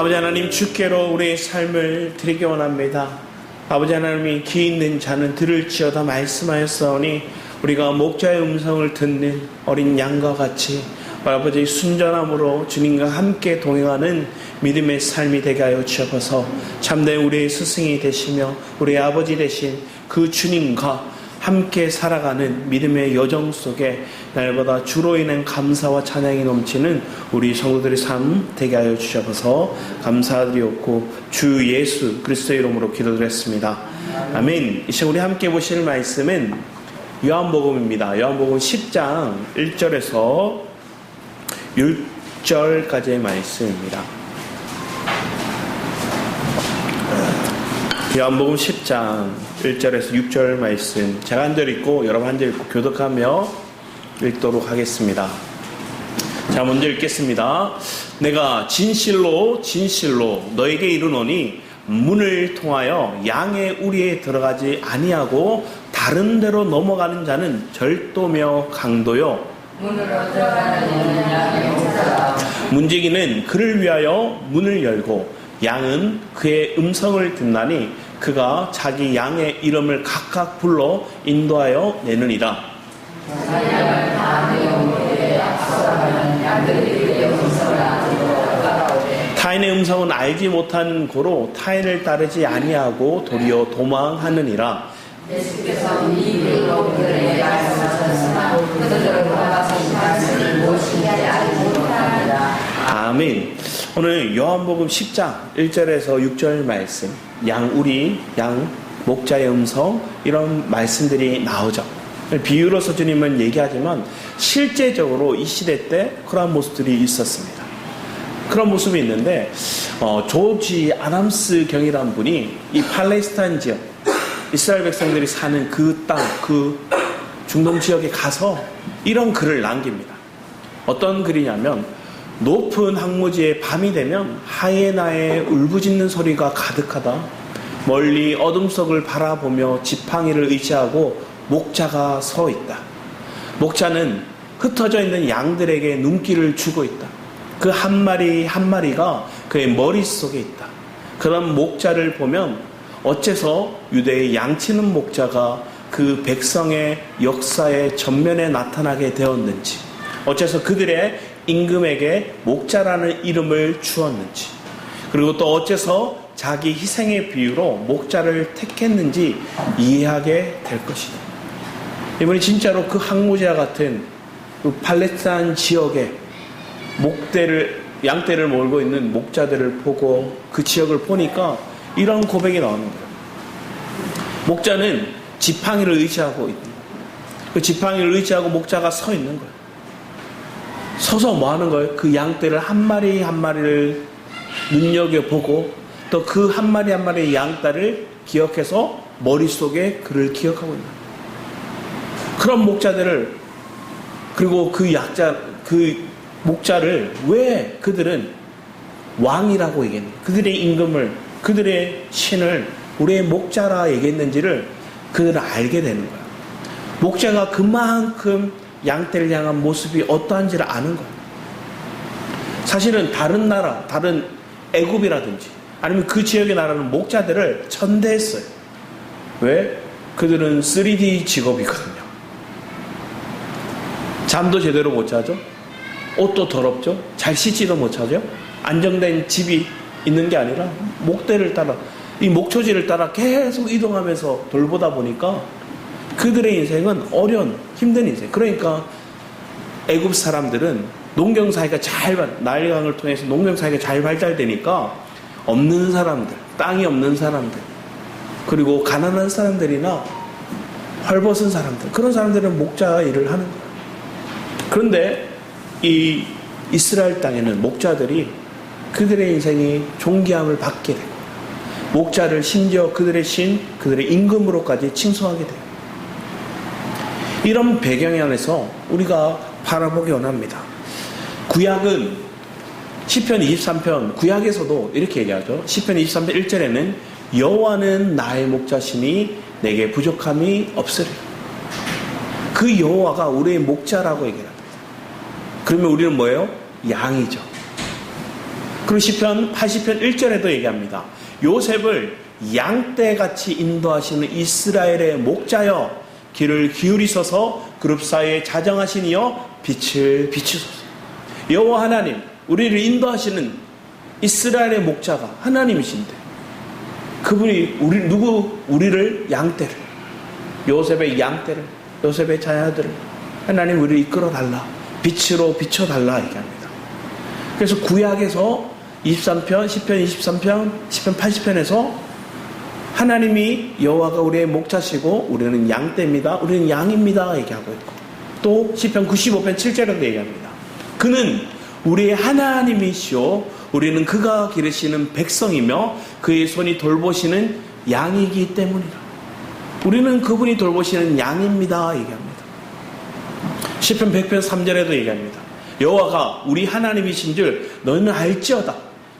아버지 하나님, 주께로 우리의 삶을 드리기 원합니다. 아버지 하나님이 귀 있는 자는 들을지어다 말씀하였사오니 우리가 목자의 음성을 듣는 어린 양과 같이 아버지 순전함으로 주님과 함께 동행하는 믿음의 삶이 되게 하여 주옵소서. 참된 우리의 스승이 되시며 우리의 아버지 되신 그 주님과 함께 살아가는 믿음의 여정 속에 날마다 주로 인한 감사와 찬양이 넘치는 우리 성도들의 삶 되게 하여 주셔서 감사드리옵고 주 예수 그리스도의 이름으로 기도드렸습니다. 아멘. 이제 우리 함께 보실 말씀은 요한복음입니다. 요한복음 10장 1절에서 6절까지의 말씀입니다. 요한복음 10장 1절에서 6절 말씀, 제가 한 절 읽고 여러분 한 절 읽고 교독하며 읽도록 하겠습니다. 자, 먼저 읽겠습니다. 내가 진실로 진실로 너에게 이르노니 문을 통하여 양의 우리에 들어가지 아니하고 다른 데로 넘어가는 자는 절도며 강도요 문으로 들어가는 양의 목자라. 문지기는 그를 위하여 문을 열고 양은 그의 음성을 듣나니 그가 자기 양의 이름을 각각 불러 인도하여 내느니라. 타인의 음성은 알지 못한 고로 타인을 따르지 아니하고 도리어 도망하느니라. 예수께서 이 길로 그들에게 말씀하셨으나 그들을 돌아가서 이 말씀이 무엇인지 알지 못합니다. 아멘. 오늘 요한복음 10장 1절에서 6절 말씀, 양 목자의 음성, 이런 말씀들이 나오죠. 비유로서 주님은 얘기하지만 실제적으로 이 시대 때 그런 모습들이 있었습니다. 그런 모습이 있는데 조지 아담스 경이라는 분이 이 팔레스타인 지역, 이스라엘 백성들이 사는 그 땅, 그 중동 지역에 가서 이런 글을 남깁니다. 어떤 글이냐면, 높은 황무지에 밤이 되면 하이에나의 울부짖는 소리가 가득하다. 멀리 어둠 속을 바라보며 지팡이를 의지하고 목자가 서 있다. 목자는 흩어져 있는 양들에게 눈길을 주고 있다. 그 한 마리 한 마리가 그의 머릿속에 있다. 그런 목자를 보면 어째서 유대의 양치는 목자가 그 백성의 역사의 전면에 나타나게 되었는지, 어째서 그들의 임금에게 목자라는 이름을 주었는지, 그리고 또 어째서 자기 희생의 비유로 목자를 택했는지 이해하게 될 것이다. 이번에 진짜로 그 항무지와 같은 그 팔레스타인 지역에 양떼를 몰고 있는 목자들을 보고 그 지역을 보니까 이런 고백이 나오는 거예요. 목자는 지팡이를 의지하고 있는 거예요. 그 지팡이를 의지하고 목자가 서 있는 거예요. 서서 뭐 하는 거예요? 그 양떼를 한 마리 한 마리를 눈여겨보고 또 그 한 마리 한 마리의 양떼를 기억해서 머릿속에 그를 기억하고 있는 거예요. 그런 목자들을, 그리고 그 목자를 왜 그들은 왕이라고 얘기했는지, 그들의 임금을, 그들의 신을 우리의 목자라 얘기했는지를 그들은 알게 되는 거예요. 목자가 그만큼 양떼를 향한 모습이 어떠한지를 아는 거예요. 사실은 다른 나라, 다른 애굽이라든지 아니면 그 지역의 나라는 목자들을 천대했어요. 왜? 그들은 3D 직업이거든요. 잠도 제대로 못 자죠. 옷도 더럽죠. 잘 씻지도 못하죠. 안정된 집이 있는 게 아니라 목대를 따라, 이 목초지를 따라 계속 이동하면서 돌보다 보니까 그들의 인생은 어려운, 힘든 인생. 그러니까 애굽 사람들은 농경사회가 나일강을 통해서 농경사회가 잘 발달되니까 없는 사람들, 땅이 없는 사람들, 그리고 가난한 사람들이나 헐벗은 사람들, 그런 사람들은 목자 일을 하는 거예요. 그런데 이 이스라엘 땅에는 목자들이 그들의 인생이 존귀함을 받게 되고, 목자를 심지어 그들의 신, 그들의 임금으로까지 칭송하게 돼요. 이런 배경 안에서 우리가 바라보기 원합니다. 구약은 시편 23편, 구약에서도 이렇게 얘기하죠. 시편 23편 1절에는 여호와는 나의 목자시니 내게 부족함이 없으리라. 그 여호와가 우리의 목자라고 얘기합니다. 그러면 우리는 뭐예요? 양이죠. 그리고 시편 80편 1절에도 얘기합니다. 요셉을 양떼같이 인도하시는 이스라엘의 목자여, 귀를 기울이소서. 그룹 사이에 자정하신 이여 빛을 비추소서. 여호와 하나님, 우리를 인도하시는 이스라엘의 목자가 하나님이신데, 그분이 우리를 양떼를, 요셉의 양떼를, 요셉의 자녀들을 하나님 우리를 이끌어 달라, 빛으로 비춰달라 얘기합니다. 그래서 구약에서 23편, 시편 23편, 시편 80편에서 하나님이 여호와가 우리의 목자시고 우리는 양떼입니다, 우리는 양입니다 얘기하고 있고, 또 시편 95편 7절에도 얘기합니다. 그는 우리의 하나님이시오, 우리는 그가 기르시는 백성이며 그의 손이 돌보시는 양이기 때문이라. 우리는 그분이 돌보시는 양입니다 얘기합니다. 시편 100편 3절에도 얘기합니다. 여호와가 우리 하나님이신 줄 너희는 알지어다.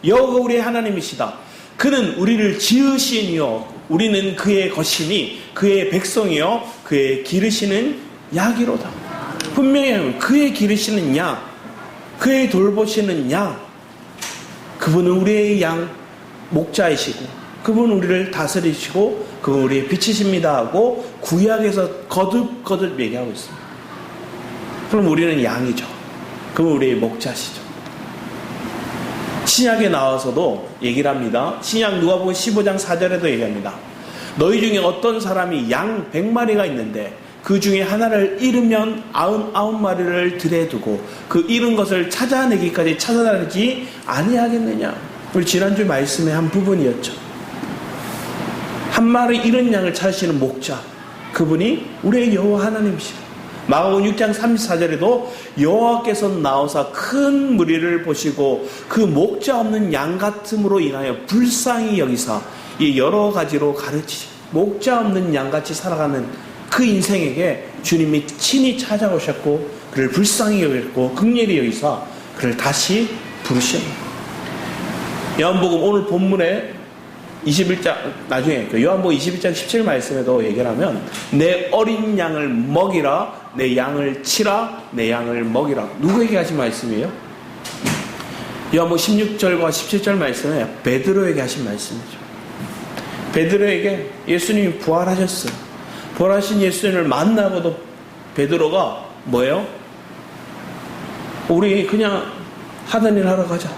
여호와가 우리의 하나님이시다. 그는 우리를 지으시니요 우리는 그의 것이니 그의 백성이요 그의 기르시는 양이로다. 분명히 그의 기르시는 양, 그의 돌보시는 양, 그분은 우리의 양 목자이시고 그분은 우리를 다스리시고 그분은 우리의 빛이십니다 하고 구약에서 거듭 얘기하고 있습니다. 그럼 우리는 양이죠. 그분 우리의 목자시죠. 신약에 나와서도 얘기를 합니다. 신약 누가복음 15장 4절에도 얘기합니다. 너희 중에 어떤 사람이 양 100마리가 있는데 그 중에 하나를 잃으면 99마리를 들에 두고 그 잃은 것을 찾아내기까지 찾아다니지 아니하겠느냐. 우리 지난주 말씀의 한 부분이었죠. 한 마리 잃은 양을 찾으시는 목자, 그분이 우리의 여호와 하나님이시다. 마가복음 6장 34절에도 여호와께서 나오사 큰 무리를 보시고 그 목자 없는 양 같음으로 인하여 불쌍히 여기사 이 여러 가지로 가르치시. 목자 없는 양같이 살아가는 그 인생에게 주님이 친히 찾아오셨고 그를 불쌍히 여겼고 긍휼히 여기사 그를 다시 부르시는. 요한복음 오늘 본문에 21장 나중에 요한복음 21장 17 말씀에도 얘기를 하면 내 어린 양을 먹이라, 내 양을 치라, 내 양을 먹이라. 누구에게 하신 말씀이에요? 요한복음 16절과 17절 말씀에 베드로에게 하신 말씀이죠. 베드로에게 예수님이 부활하셨어요. 부활하신 예수님을 만나고도 베드로가 뭐예요? 우리 그냥 하던 일 하러 가자.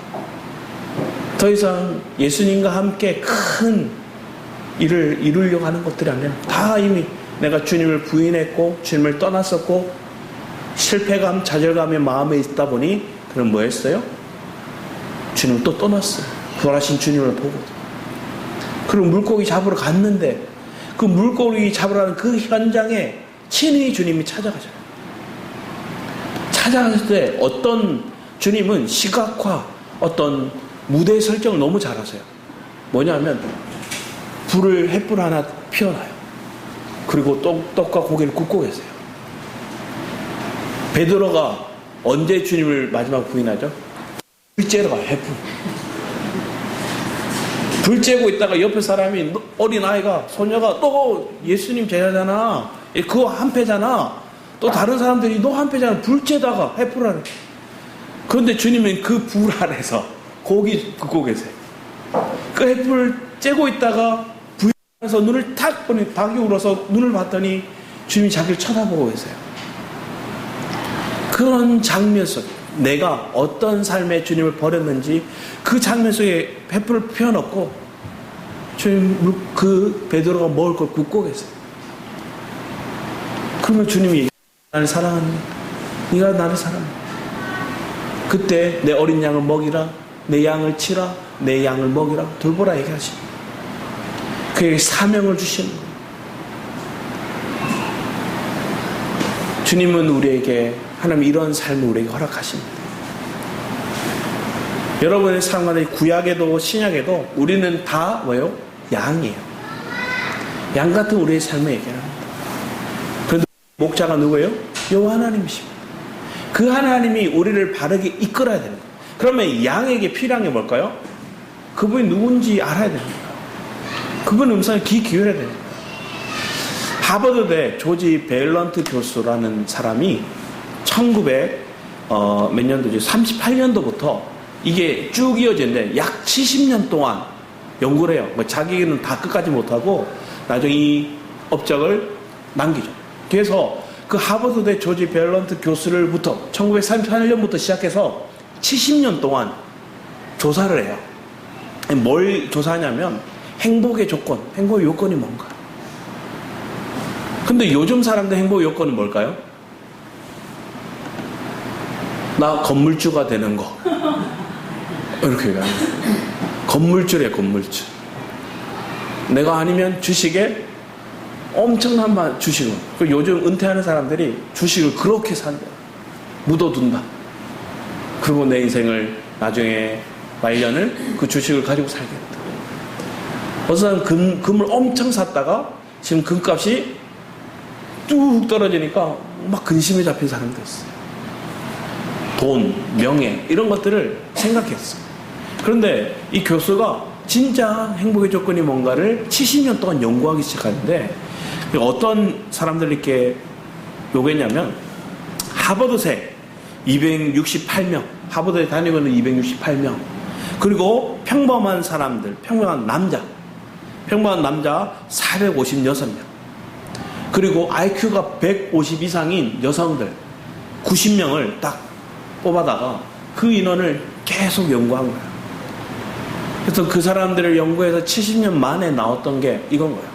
더 이상 예수님과 함께 큰 일을 이루려고 하는 것들이 아니라 다 이미 내가 주님을 부인했고 주님을 떠났었고 실패감, 좌절감의 마음에 있다 보니 그는 뭐 했어요? 주님을 또 떠났어요. 부활하신 주님을 보고. 그리고 물고기 잡으러 갔는데 그 물고기 잡으라는 그 현장에 친히 주님이 찾아가잖아요. 찾아갔을 때 어떤 주님은 시각화, 어떤 무대 설정을 너무 잘하세요. 뭐냐면 햇불 하나 피워놔요. 그리고 떡과 고기를 굽고 계세요. 베드로가 언제 주님을 마지막 부인하죠? 불 쬐러 가요. 햇불. 불 쬐고 있다가 옆에 사람이 어린아이가 소녀가 또 예수님 제자잖아. 그거 한패잖아. 또 다른 사람들이 너 한패잖아. 불 쬐다가 햇불 안에. 그런데 주님은 그 불 아래서 고기 굽고 계세요. 그 햇불 쬐고 있다가 부인하면서 눈을 탁 보니 닭이 울어서 눈을 봤더니 주님이 자기를 쳐다보고 계세요. 그런 장면 속 내가 어떤 삶의 주님을 버렸는지 그 장면 속에 햇불을 피워놓고 주님 그 베드로가 먹을 걸 굽고 계세요. 그러면 주님이 나를 사랑하니 네가 나를 사랑해. 그때 내 어린 양을 먹이라, 내 양을 치라, 내 양을 먹이라, 돌보라 얘기하십니다. 그에게 사명을 주시는 거예요. 주님은 우리에게 하나님 이런 삶을 우리에게 허락하십니다. 여러분의 삶 안에 구약에도 신약에도 우리는 다 뭐예요? 양이에요. 양 같은 우리의 삶을 얘기합니다. 그런데 목자가 누구예요? 여호와 하나님이십니다. 그 하나님이 우리를 바르게 이끌어야 됩니다. 그러면 양에게 필요한 게 뭘까요? 그분이 누군지 알아야 됩니다. 그분 음성에 귀 기울여야 됩니다. 하버드대 조지 벨런트 교수라는 사람이 1900 몇 년도죠? 38년도부터 이게 쭉 이어지는데 약 70년 동안 연구를 해요. 뭐 자기는 다 끝까지 못하고 나중에 이 업적을 남기죠. 그래서 그 하버드대 조지 밸런트 교수를부터 1938년부터 시작해서 70년 동안 조사를 해요. 뭘 조사하냐면 행복의 조건, 행복의 요건이 뭔가. 근데 요즘 사람들 행복의 요건은 뭘까요? 나 건물주가 되는 거. 이렇게 얘기합니다. 건물주래, 건물주. 내가 아니면 주식에 엄청난 주식을. 요즘 은퇴하는 사람들이 주식을 그렇게 산다. 묻어둔다. 그리고 내 인생을 나중에 말년을 그 주식을 가지고 살겠다. 어떤 사람은 금을 엄청 샀다가 지금 금값이 뚝 떨어지니까 막 근심에 잡힌 사람도 있어요. 돈, 명예 이런 것들을 생각했어요. 그런데 이 교수가 진짜 행복의 조건이 뭔가를 70년 동안 연구하기 시작하는데 어떤 사람들이 이렇게 요구했냐면 하버드생 268명, 하버드에 다니고 있는 268명, 그리고 평범한 사람들, 평범한 남자 456명, 그리고 IQ가 150 이상인 여성들 90명을 딱 뽑아다가 그 인원을 계속 연구한 거예요. 그래서 그 사람들을 연구해서 70년 만에 나왔던 게 이건 거예요.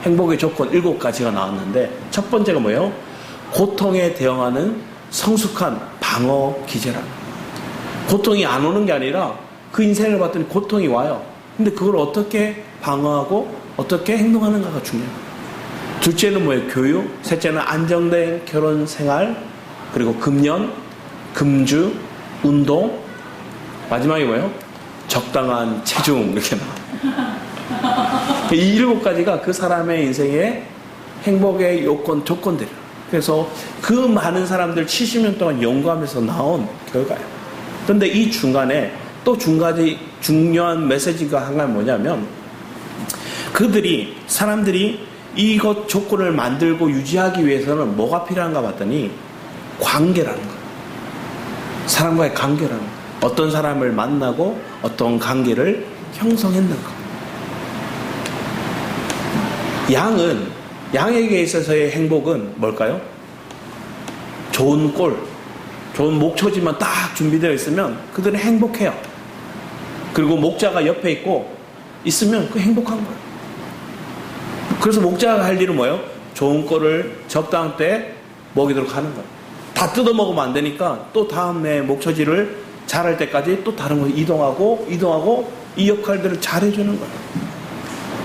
행복의 조건 7가지가 나왔는데 첫 번째가 뭐예요? 고통에 대응하는 성숙한 방어 기제라는 거예요. 고통이 안 오는 게 아니라 그 인생을 봤더니 고통이 와요. 근데 그걸 어떻게 방어하고 어떻게 행동하는가가 중요해요. 둘째는 뭐예요? 교육. 셋째는 안정된 결혼 생활. 그리고 금연, 금주, 운동. 마지막이 뭐예요? 적당한 체중. 이렇게 나와요. 이 7가지가 그 사람의 인생의 행복의 요건, 조건들이에요. 그래서 그 많은 사람들 70년 동안 연구하면서 나온 결과예요. 그런데 이 중간에 또 중요한 메시지가 하나 뭐냐면 사람들이 이것 조건을 만들고 유지하기 위해서는 뭐가 필요한가 봤더니 관계라는 거예요. 사람과의 관계라는 거예요. 어떤 사람을 만나고 어떤 관계를 형성했는가. 양에게 있어서의 행복은 뭘까요? 좋은 꼴, 좋은 목초지만 딱 준비되어 있으면 그들은 행복해요. 그리고 목자가 옆에 있으면 그 행복한 거예요. 그래서 목자가 할 일은 뭐예요? 좋은 꼴을 적당한 때 먹이도록 하는 거예요. 다 뜯어먹으면 안 되니까 또 다음에 목초지를 자랄 때까지 또 다른 거 이동하고 이 역할들을 잘 해주는 거예요.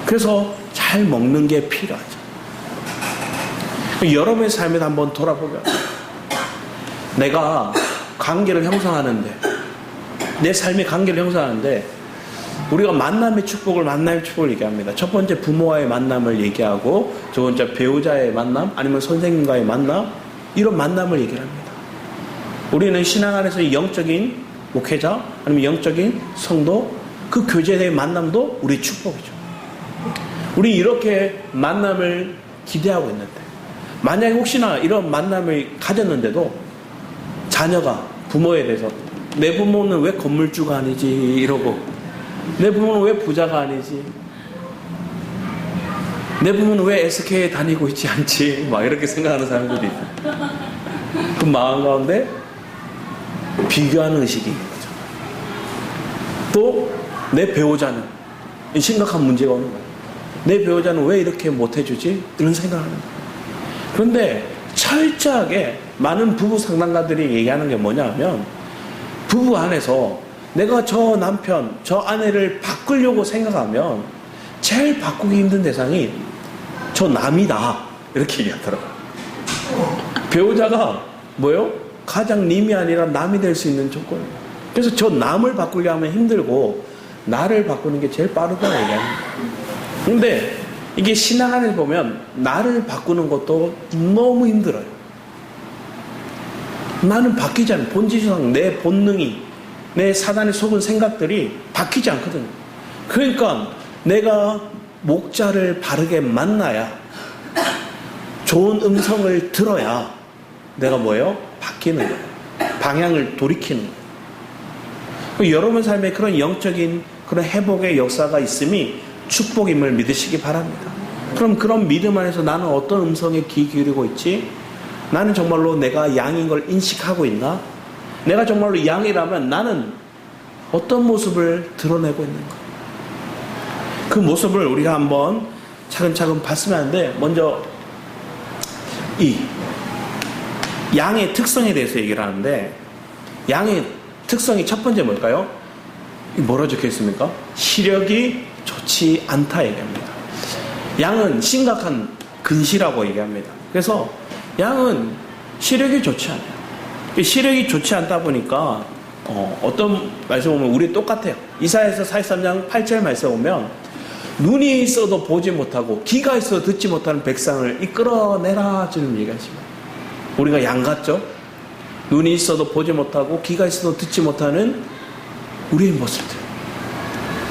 그래서 잘 먹는 게 필요하죠. 여러분의 삶에 한번 돌아보면 내가 관계를 형성하는데 내 삶의 관계를 형성하는데 우리가 만남의 축복을 얘기합니다. 첫 번째 부모와의 만남을 얘기하고 두 번째 배우자의 만남 아니면 선생님과의 만남 이런 만남을 얘기합니다. 우리는 신앙 안에서 영적인 목회자 아니면 영적인 성도 그 교제의 만남도 우리의 축복이죠. 우리 이렇게 만남을 기대하고 있는데 만약에 혹시나 이런 만남을 가졌는데도 자녀가 부모에 대해서 내 부모는 왜 건물주가 아니지 이러고 내 부모는 왜 부자가 아니지 내 부모는 왜 SK에 다니고 있지 않지 막 이렇게 생각하는 사람들이 있어요. 그 마음 가운데 비교하는 의식이 있는 거죠. 또 내 배우자는 심각한 문제가 오는 거예요. 내 배우자는 왜 이렇게 못해주지 이런 생각을 하는 거예요. 그런데 철저하게 많은 부부 상담가들이 얘기하는 게 뭐냐 하면 부부 안에서 내가 저 남편, 저 아내를 바꾸려고 생각하면 제일 바꾸기 힘든 대상이 저 남이다 이렇게 얘기하더라고요. 배우자가 뭐예요? 가장 님이 아니라 남이 될 수 있는 조건이에요. 그래서 저 남을 바꾸려 하면 힘들고 나를 바꾸는 게 제일 빠르다고 얘기합니다. 그런데 이게 신앙 안에 보면 나를 바꾸는 것도 너무 힘들어요. 나는 바뀌지 않아요. 본질상 내 본능이 내 사단에 속은 생각들이 바뀌지 않거든요. 그러니까 내가 목자를 바르게 만나야 좋은 음성을 들어야 내가 뭐예요? 바뀌는 거예요. 방향을 돌이키는 거예요. 여러분 삶에 그런 영적인 그런 회복의 역사가 있음이 축복임을 믿으시기 바랍니다. 그럼 그런 믿음 안에서 나는 어떤 음성에 귀 기울이고 있지? 나는 정말로 내가 양인 걸 인식하고 있나? 내가 정말로 양이라면 나는 어떤 모습을 드러내고 있는가? 그 모습을 우리가 한번 차근차근 봤으면 하는데, 먼저 이 양의 특성에 대해서 얘기를 하는데, 양의 특성이 첫 번째 뭘까요? 뭐라 적혀 있습니까? 시력이 좋지 않다 얘기합니다. 양은 심각한 근시라고 얘기합니다. 그래서 양은 시력이 좋지 않아요. 시력이 좋지 않다 보니까 어떤 말씀 보면 우리 똑같아요. 이사야서 43장 8절 말씀 보면 눈이 있어도 보지 못하고 귀가 있어도 듣지 못하는 백성을 이끌어내라 지금 얘기하십니다. 우리가 양 같죠? 눈이 있어도 보지 못하고 귀가 있어도 듣지 못하는 우리의 모습들.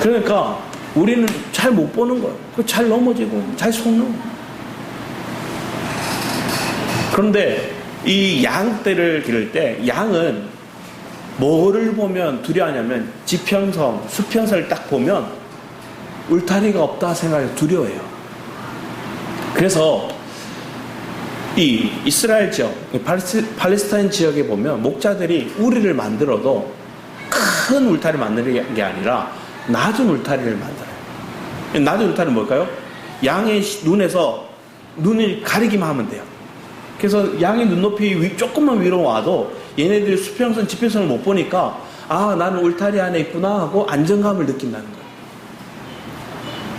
그러니까 우리는 잘 못 보는 거예요. 잘 넘어지고 잘 속는 거예요. 그런데 이 양떼를 기를 때 양은 뭐를 보면 두려워하냐면 지평선, 수평선을 딱 보면 울타리가 없다 생각해서 두려워해요. 그래서 이 이스라엘 지역, 팔레스타인 지역에 보면 목자들이 우리를 만들어도 큰 울타리 만드는 게 아니라 낮은 울타리를 만들어요. 낮은 울타리는 뭘까요? 양의 눈에서 눈을 가리기만 하면 돼요. 그래서 양의 눈높이 조금만 위로 와도 얘네들이 수평선, 지평선을 못 보니까 아, 나는 울타리 안에 있구나 하고 안정감을 느낀다는 거예요.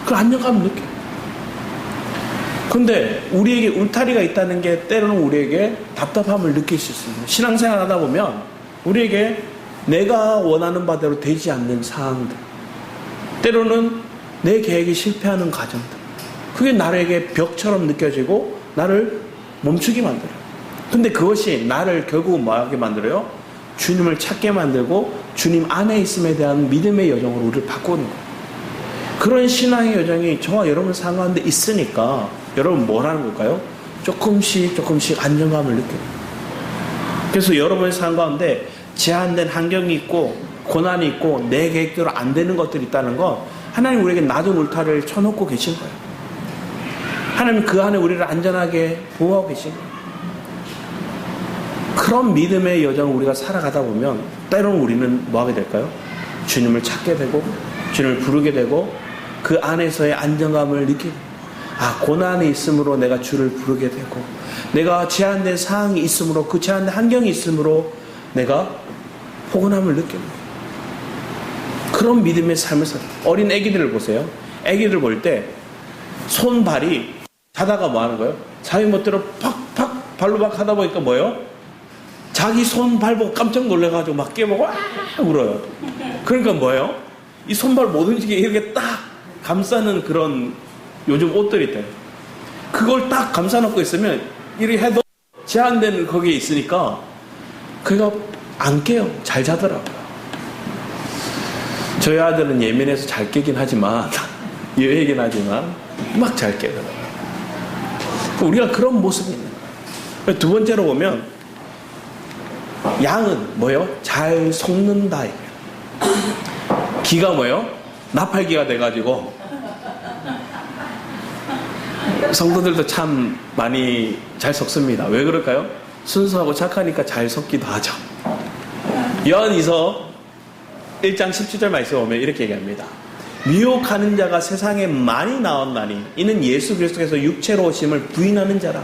그 안정감을 느껴요. 근데 우리에게 울타리가 있다는 게 때로는 우리에게 답답함을 느낄 수 있습니다. 신앙생활 하다 보면 우리에게 내가 원하는 바대로 되지 않는 상황들, 때로는 내 계획이 실패하는 과정들, 그게 나에게 벽처럼 느껴지고 나를 멈추게 만들어요. 근데 그것이 나를 결국 뭐하게 만들어요? 주님을 찾게 만들고 주님 안에 있음에 대한 믿음의 여정으로 우리를 바꾸는 거예요. 그런 신앙의 여정이 저와 여러분 삶 가운데 있으니까 여러분 뭐라는 걸까요? 조금씩 안정감을 느껴요. 그래서 여러분의 삶 가운데 제한된 환경이 있고 고난이 있고 내 계획대로 안 되는 것들이 있다는 건 하나님 우리에게 낮은 울타리를 쳐놓고 계신 거예요. 하나님 그 안에 우리를 안전하게 보호하고 계신 거예요. 그런 믿음의 여정을 우리가 살아가다 보면 때로는 우리는 뭐하게 될까요? 주님을 찾게 되고 주님을 부르게 되고 그 안에서의 안정감을 느끼고, 아, 고난이 있으므로 내가 주를 부르게 되고, 내가 제한된 상황이 있으므로, 그 제한된 환경이 있으므로 내가 포근함을 느낍니다. 그런 믿음의 삶을 살아요. 어린 애기들을 보세요. 애기들 볼 때 손발이 자다가 뭐 하는 거예요? 자기 멋대로 팍팍 발로 막 하다 보니까 뭐예요? 자기 손발 보고 깜짝 놀래가지고 막 깨보고 와 울어요. 그러니까 뭐예요? 이 손발 못 움직이게 이렇게 딱 감싸는 그런 요즘 옷들이 있대요. 그걸 딱 감싸놓고 있으면 이렇게 해도 제한되는 거기에 있으니까 그가 안 깨요. 잘 자더라고요. 저희 아들은 예민해서 잘 깨긴 하지만 예외이긴 하지만 막 잘 깨더라고요. 우리가 그런 모습이 있는 거예요. 두 번째로 보면 양은 뭐예요? 잘 속는다. 기가 뭐예요? 나팔기가 돼가지고 성도들도 참 많이 잘 섞습니다. 왜 그럴까요? 순수하고 착하니까 잘 섞기도 하죠. 요한이서 1장 17절 말씀 보면 이렇게 얘기합니다. 미혹하는 자가 세상에 많이 나온다니 이는 예수 그리스도께서 육체로 오심을 부인하는 자라.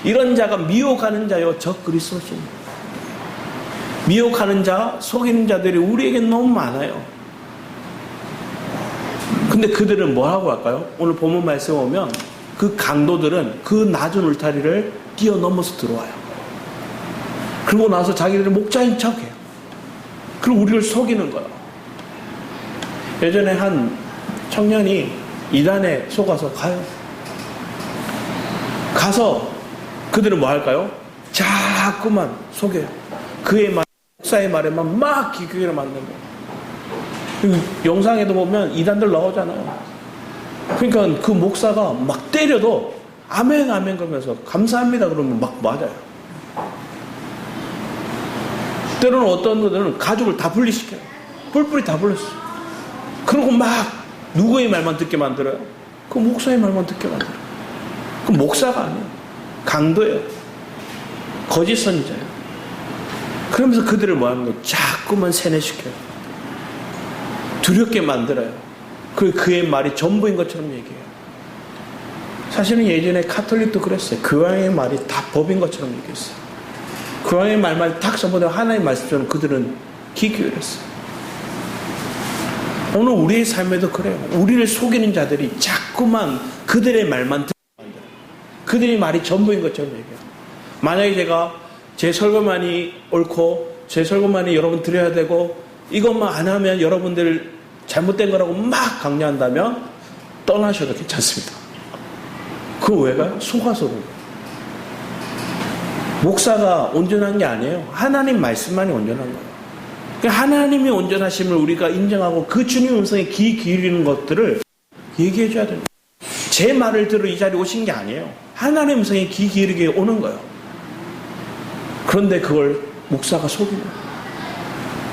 이런 자가 미혹하는 자요 적 그리스도십니다. 미혹하는 자, 속이는 자들이 우리에게 너무 많아요. 근데 그들은 뭐라고 할까요? 오늘 본문 말씀 보면 그 강도들은 그 낮은 울타리를 뛰어넘어서 들어와요. 그러고 나서 자기들은 목자인 척해요. 그리고 우리를 속이는 거예요. 예전에 한 청년이 이단에 속아서 가요. 가서 그들은 뭐 할까요? 자꾸만 속여요. 그의 말, 목사의 말에만 막 귀 기울여 맞는 거예요. 영상에도 보면 이단들 나오잖아요. 그러니까 그 목사가 막 때려도 아멘 아멘 그러면서 감사합니다 그러면 막 맞아요. 때로는 어떤 분들은 가족을 다 분리시켜요. 뿔뿔이 다 불렸어. 그리고 막 누구의 말만 듣게 만들어요? 그 목사의 말만 듣게 만들어요. 그 목사가 아니에요. 강도예요. 거짓 선지자예요. 그러면서 그들을 뭐하는 거예요? 자꾸만 세뇌시켜요. 두렵게 만들어요. 그리고 그의 말이 전부인 것처럼 얘기해요. 사실은 예전에 카톨릭도 그랬어요. 그 왕의 말이 다 법인 것처럼 얘기했어요. 그 왕의 말만 딱 전부다 하나의 말씀처럼 그들은 귀 기울였어요. 오늘 우리의 삶에도 그래요. 우리를 속이는 자들이 자꾸만 그들의 말만 듣게 만들어요. 그들의 말이 전부인 것처럼 얘기해요. 만약에 제가 제 설교만이 옳고 제 설교만이 여러분 들어야 되고 이것만 안 하면 여러분들 잘못된 거라고 막 강요한다면 떠나셔도 괜찮습니다. 그거 왜 가요? 속아서 그래요. 목사가 온전한 게 아니에요. 하나님 말씀만이 온전한 거예요. 그러니까 하나님의 온전하심을 우리가 인정하고 그 주님 음성에 귀 기울이는 것들을 얘기해 줘야 됩니다. 제 말을 들어 이 자리에 오신 게 아니에요. 하나님의 음성에 귀 기울이게 오는 거예요. 그런데 그걸 목사가 속이는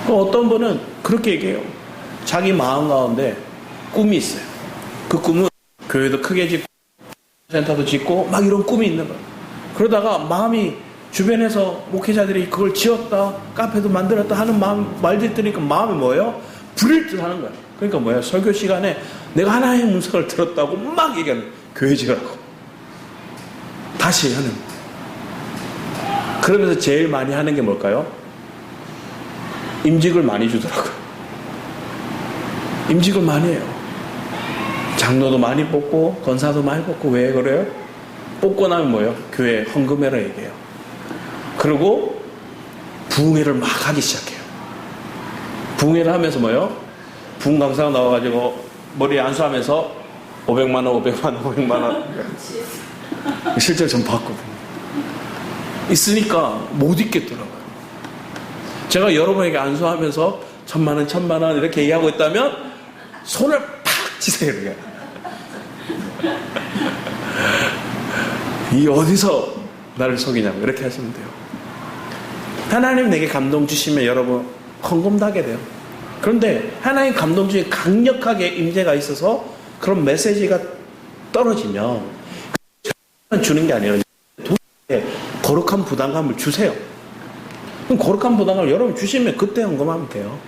거예요. 어떤 분은 그렇게 얘기해요. 자기 마음 가운데 꿈이 있어요. 그 꿈은 교회도 크게 짓고 센터도 짓고 막 이런 꿈이 있는 거예요. 그러다가 마음이 주변에서 목회자들이 그걸 지었다 카페도 만들었다 하는 말들 들으니까 마음이 뭐예요? 불일 듯 하는 거예요. 그러니까 뭐예요? 설교 시간에 내가 하나님의 음성을 들었다고 막 얘기하는 거예요. 교회 지으라고 다시 하는 거예요. 그러면서 제일 많이 하는 게 뭘까요? 임직을 많이 주더라고요. 임직을 많이 해요. 장로도 많이 뽑고 권사도 많이 뽑고. 왜 그래요? 뽑고 나면 뭐예요? 교회 헌금해라 얘기해요. 그리고 부흥회를 막 하기 시작해요. 부흥회를 하면서 뭐예요? 부흥 강사가 나와가지고 머리에 안수하면서 500만 원 500만 원 500만 원 실제로 전 봤거든요. 있으니까 못 있겠더라고요. 제가 여러분에게 안수하면서 1000만 원 1000만 원 이렇게 얘기하고 있다면 손을 팍 치세요. 이렇게. 이 어디서 나를 속이냐고 이렇게 하시면 돼요. 하나님 내게 감동 주시면 여러분 헌금도 하게 돼요. 그런데 하나님 감동 중에 강력하게 임재가 있어서 그런 메시지가 떨어지면 주는 게 아니에요. 거룩한 부담감을 주세요. 그럼 거룩한 부담감을 여러분 주시면 그때 헌금하면 돼요.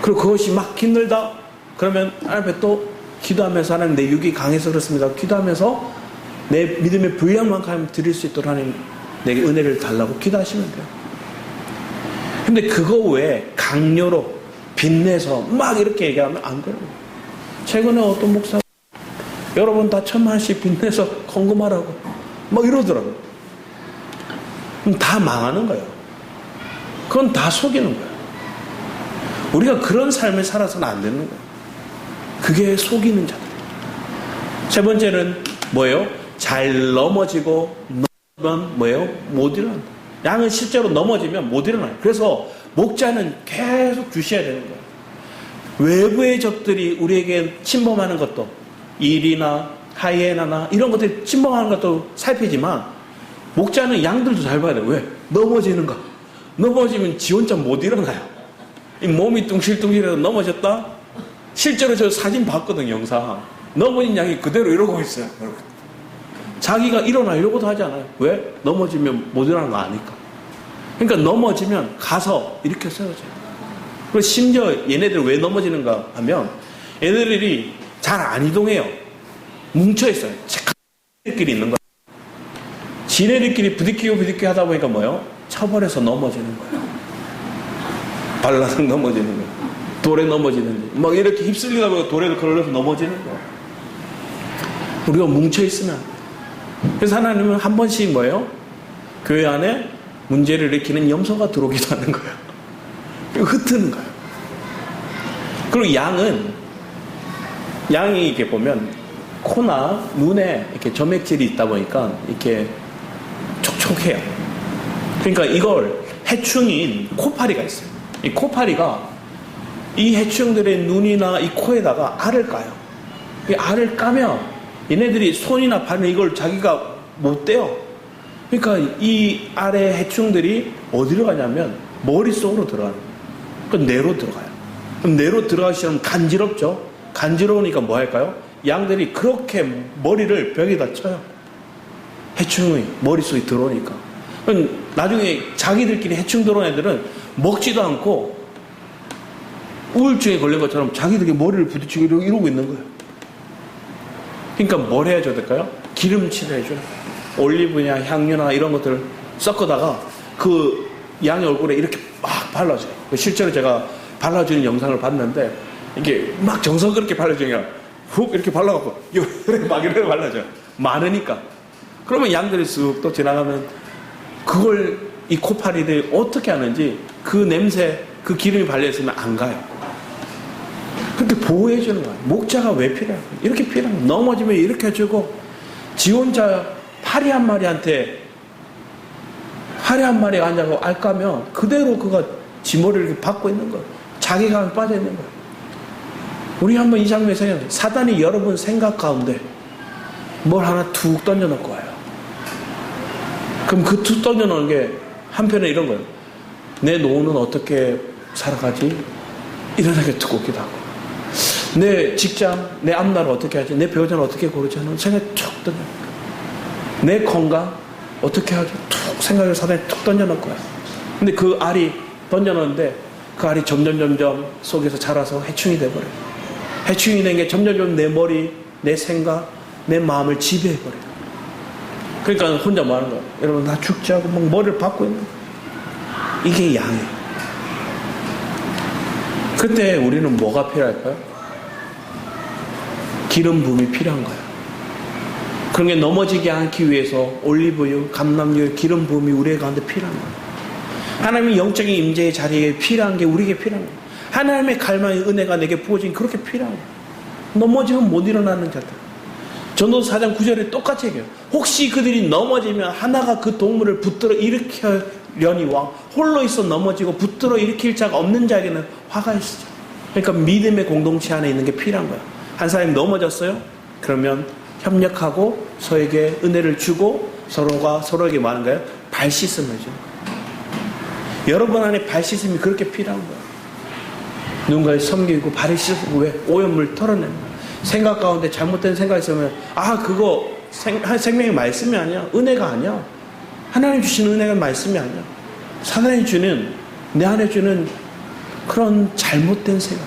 그리고 그것이 막 힘들다 그러면 하나님 앞에 또 기도하면서 하나님 내 육이 강해서 그렇습니다. 기도하면서 내 믿음의 분량만큼 드릴 수 있도록 하나님 내게 은혜를 달라고 기도하시면 돼요. 근데 그거 외에 강요로 빚내서 막 이렇게 얘기하면 안 그래요. 최근에 어떤 목사 여러분 다 1000만원씩 빚내서 헌금하라고 막 이러더라고요. 그럼 다 망하는 거예요. 그건 다 속이는 거예요. 우리가 그런 삶을 살아서는 안 되는 거예요. 그게 속이는 자들. 세 번째는 뭐예요? 잘 넘어지고 넘어지면 뭐예요? 못 일어난다. 양은 실제로 넘어지면 못 일어나요. 그래서 목자는 계속 주셔야 되는 거예요. 외부의 적들이 우리에게 침범하는 것도 일이나 하이에나나 이런 것들이 침범하는 것도 살피지만 목자는 양들도 잘 봐야 돼요. 왜? 넘어지는 거. 넘어지면 지 혼자 못 일어나요. 이 몸이 뚱실뚱실해서 넘어졌다? 실제로 저 사진 봤거든요, 영상. 넘어진 양이 그대로 이러고 있어요. 자기가 일어나려고도 하지 않아요. 왜? 넘어지면 못 일어나는 거 아니까. 그러니까 넘어지면 가서 일으켜 세워져요. 그리고 심지어 얘네들 왜 넘어지는가 하면 얘네들이 잘 안 이동해요. 뭉쳐있어요. 지네들끼리 있는 거예요. 지네들끼리 부딪히고 하다 보니까 뭐예요? 처벌해서 넘어지는 거예요. 발라서 넘어지는 거예요. 돌에 넘어지는지 막 이렇게 휩쓸리다 보니까 돌에 걸려서 넘어지는 거예요. 우리가 뭉쳐있으면 그래서 하나님은 한 번씩 뭐예요? 교회 안에 문제를 일으키는 염소가 들어오기도 하는 거예요. 그리고 흩트는 거예요. 그리고 양이 이렇게 보면 코나 눈에 이렇게 점액질이 있다 보니까 이렇게 촉촉해요. 그러니까 이걸 해충인 코파리가 있어요. 이 코파리가 이 해충들의 눈이나 이 코에다가 알을 까요. 이 알을 까면 얘네들이 손이나 발을 이걸 자기가 못 떼요. 그러니까 이 알의 해충들이 어디로 가냐면 머릿속으로 들어가요. 그러니까 뇌로 들어가요. 그럼 내로 들어가기 시작하면 간지럽죠. 간지러우니까 뭐 할까요? 양들이 그렇게 머리를 벽에다 쳐요. 해충이 머릿속에 들어오니까. 그럼 나중에 자기들끼리 해충 들어온 애들은 먹지도 않고 우울증에 걸린 것처럼 자기들이 머리를 부딪히고 이러고 있는 거예요. 그러니까 뭘 해줘야 될까요? 기름칠을 해줘요. 올리브냐 향유나 이런 것들을 섞어다가 그 양의 얼굴에 이렇게 막 발라줘요. 실제로 제가 발라주는 영상을 봤는데 이게 막 정성스럽게 발라주냐 훅 이렇게 발라갖고 막 이렇게 발라줘요. 많으니까. 그러면 양들이 쑥 또 지나가면 그걸 이 코파리들이 어떻게 하는지 그 냄새 그 기름이 발려있으면 안 가요. 그렇게 보호해주는 거예요. 목자가 왜 필요해요? 이렇게 필요한 거예요. 넘어지면 이렇게 해주고 지 혼자 파리 한 마리한테 파리 한 마리가 앉아서 알까면 그대로 그가 지 머리를 이렇게 받고 있는 거예요. 자기가 빠져 있는 거예요. 우리 한번 이 장면에 생각해요. 사단이 여러분 생각 가운데 뭘 하나 툭 던져놓고 와요. 그럼 그 툭 던져놓은 게 한편에 이런 거예요. 내 노후는 어떻게 살아가지? 이런 생각이 툭 오기도 하고 내 직장, 내 앞날을 어떻게 하지? 내 배우자는 어떻게 고르지? 하는 생각이 툭 던져. 내 건강 어떻게 하지? 툭 생각을 사단에 툭 던져놓고 와요. 근데 그 알이 던져놓는데 그 알이 점점 속에서 자라서 해충이 돼버려요. 해충이 된 게 점점 내 머리, 내 생각, 내 마음을 지배해버려요. 그러니까 혼자 뭐 하는 거예요? 여러분 나 죽지 하고 막 머리를 박고 있는 거예요. 이게 양이에요. 그때 우리는 뭐가 필요할까요? 기름 부음이 필요한 거예요. 그런 게 넘어지지 않기 위해서 올리브유, 감람유, 기름 부음이 우리 가운데 필요한 거예요. 하나님의 영적인 임재의 자리에 필요한 게 우리에게 필요한 거예요. 하나님의 갈망의 은혜가 내게 부어진 그렇게 필요한 거예요. 넘어지면 못 일어나는 자들. 전도서 4장 9절에 똑같이 얘기해요. 혹시 그들이 넘어지면 하나가 그 동물을 붙들어 일으키려니와 홀로 있어 넘어지고 붙들어 일으킬 자가 없는 자에게는 화가 있으죠. 그러니까 믿음의 공동체 안에 있는 게 필요한 거예요. 한 사람이 넘어졌어요? 그러면 협력하고 서로에게 은혜를 주고 서로가 서로에게 뭐 하는 거예요? 발 씻음을 해주는 거예요. 여러분 안에 발 씻음이 그렇게 필요한 거예요. 누군가를 섬기고 발을 씻고 왜? 오염물 털어내는 거예요. 생각 가운데 잘못된 생각이 있으면 그거 생명의 말씀이 아니야. 은혜가 아니야. 하나님 주시는 은혜가 말씀이 아니야. 사단이 주는 내 안에 주는 그런 잘못된 생각.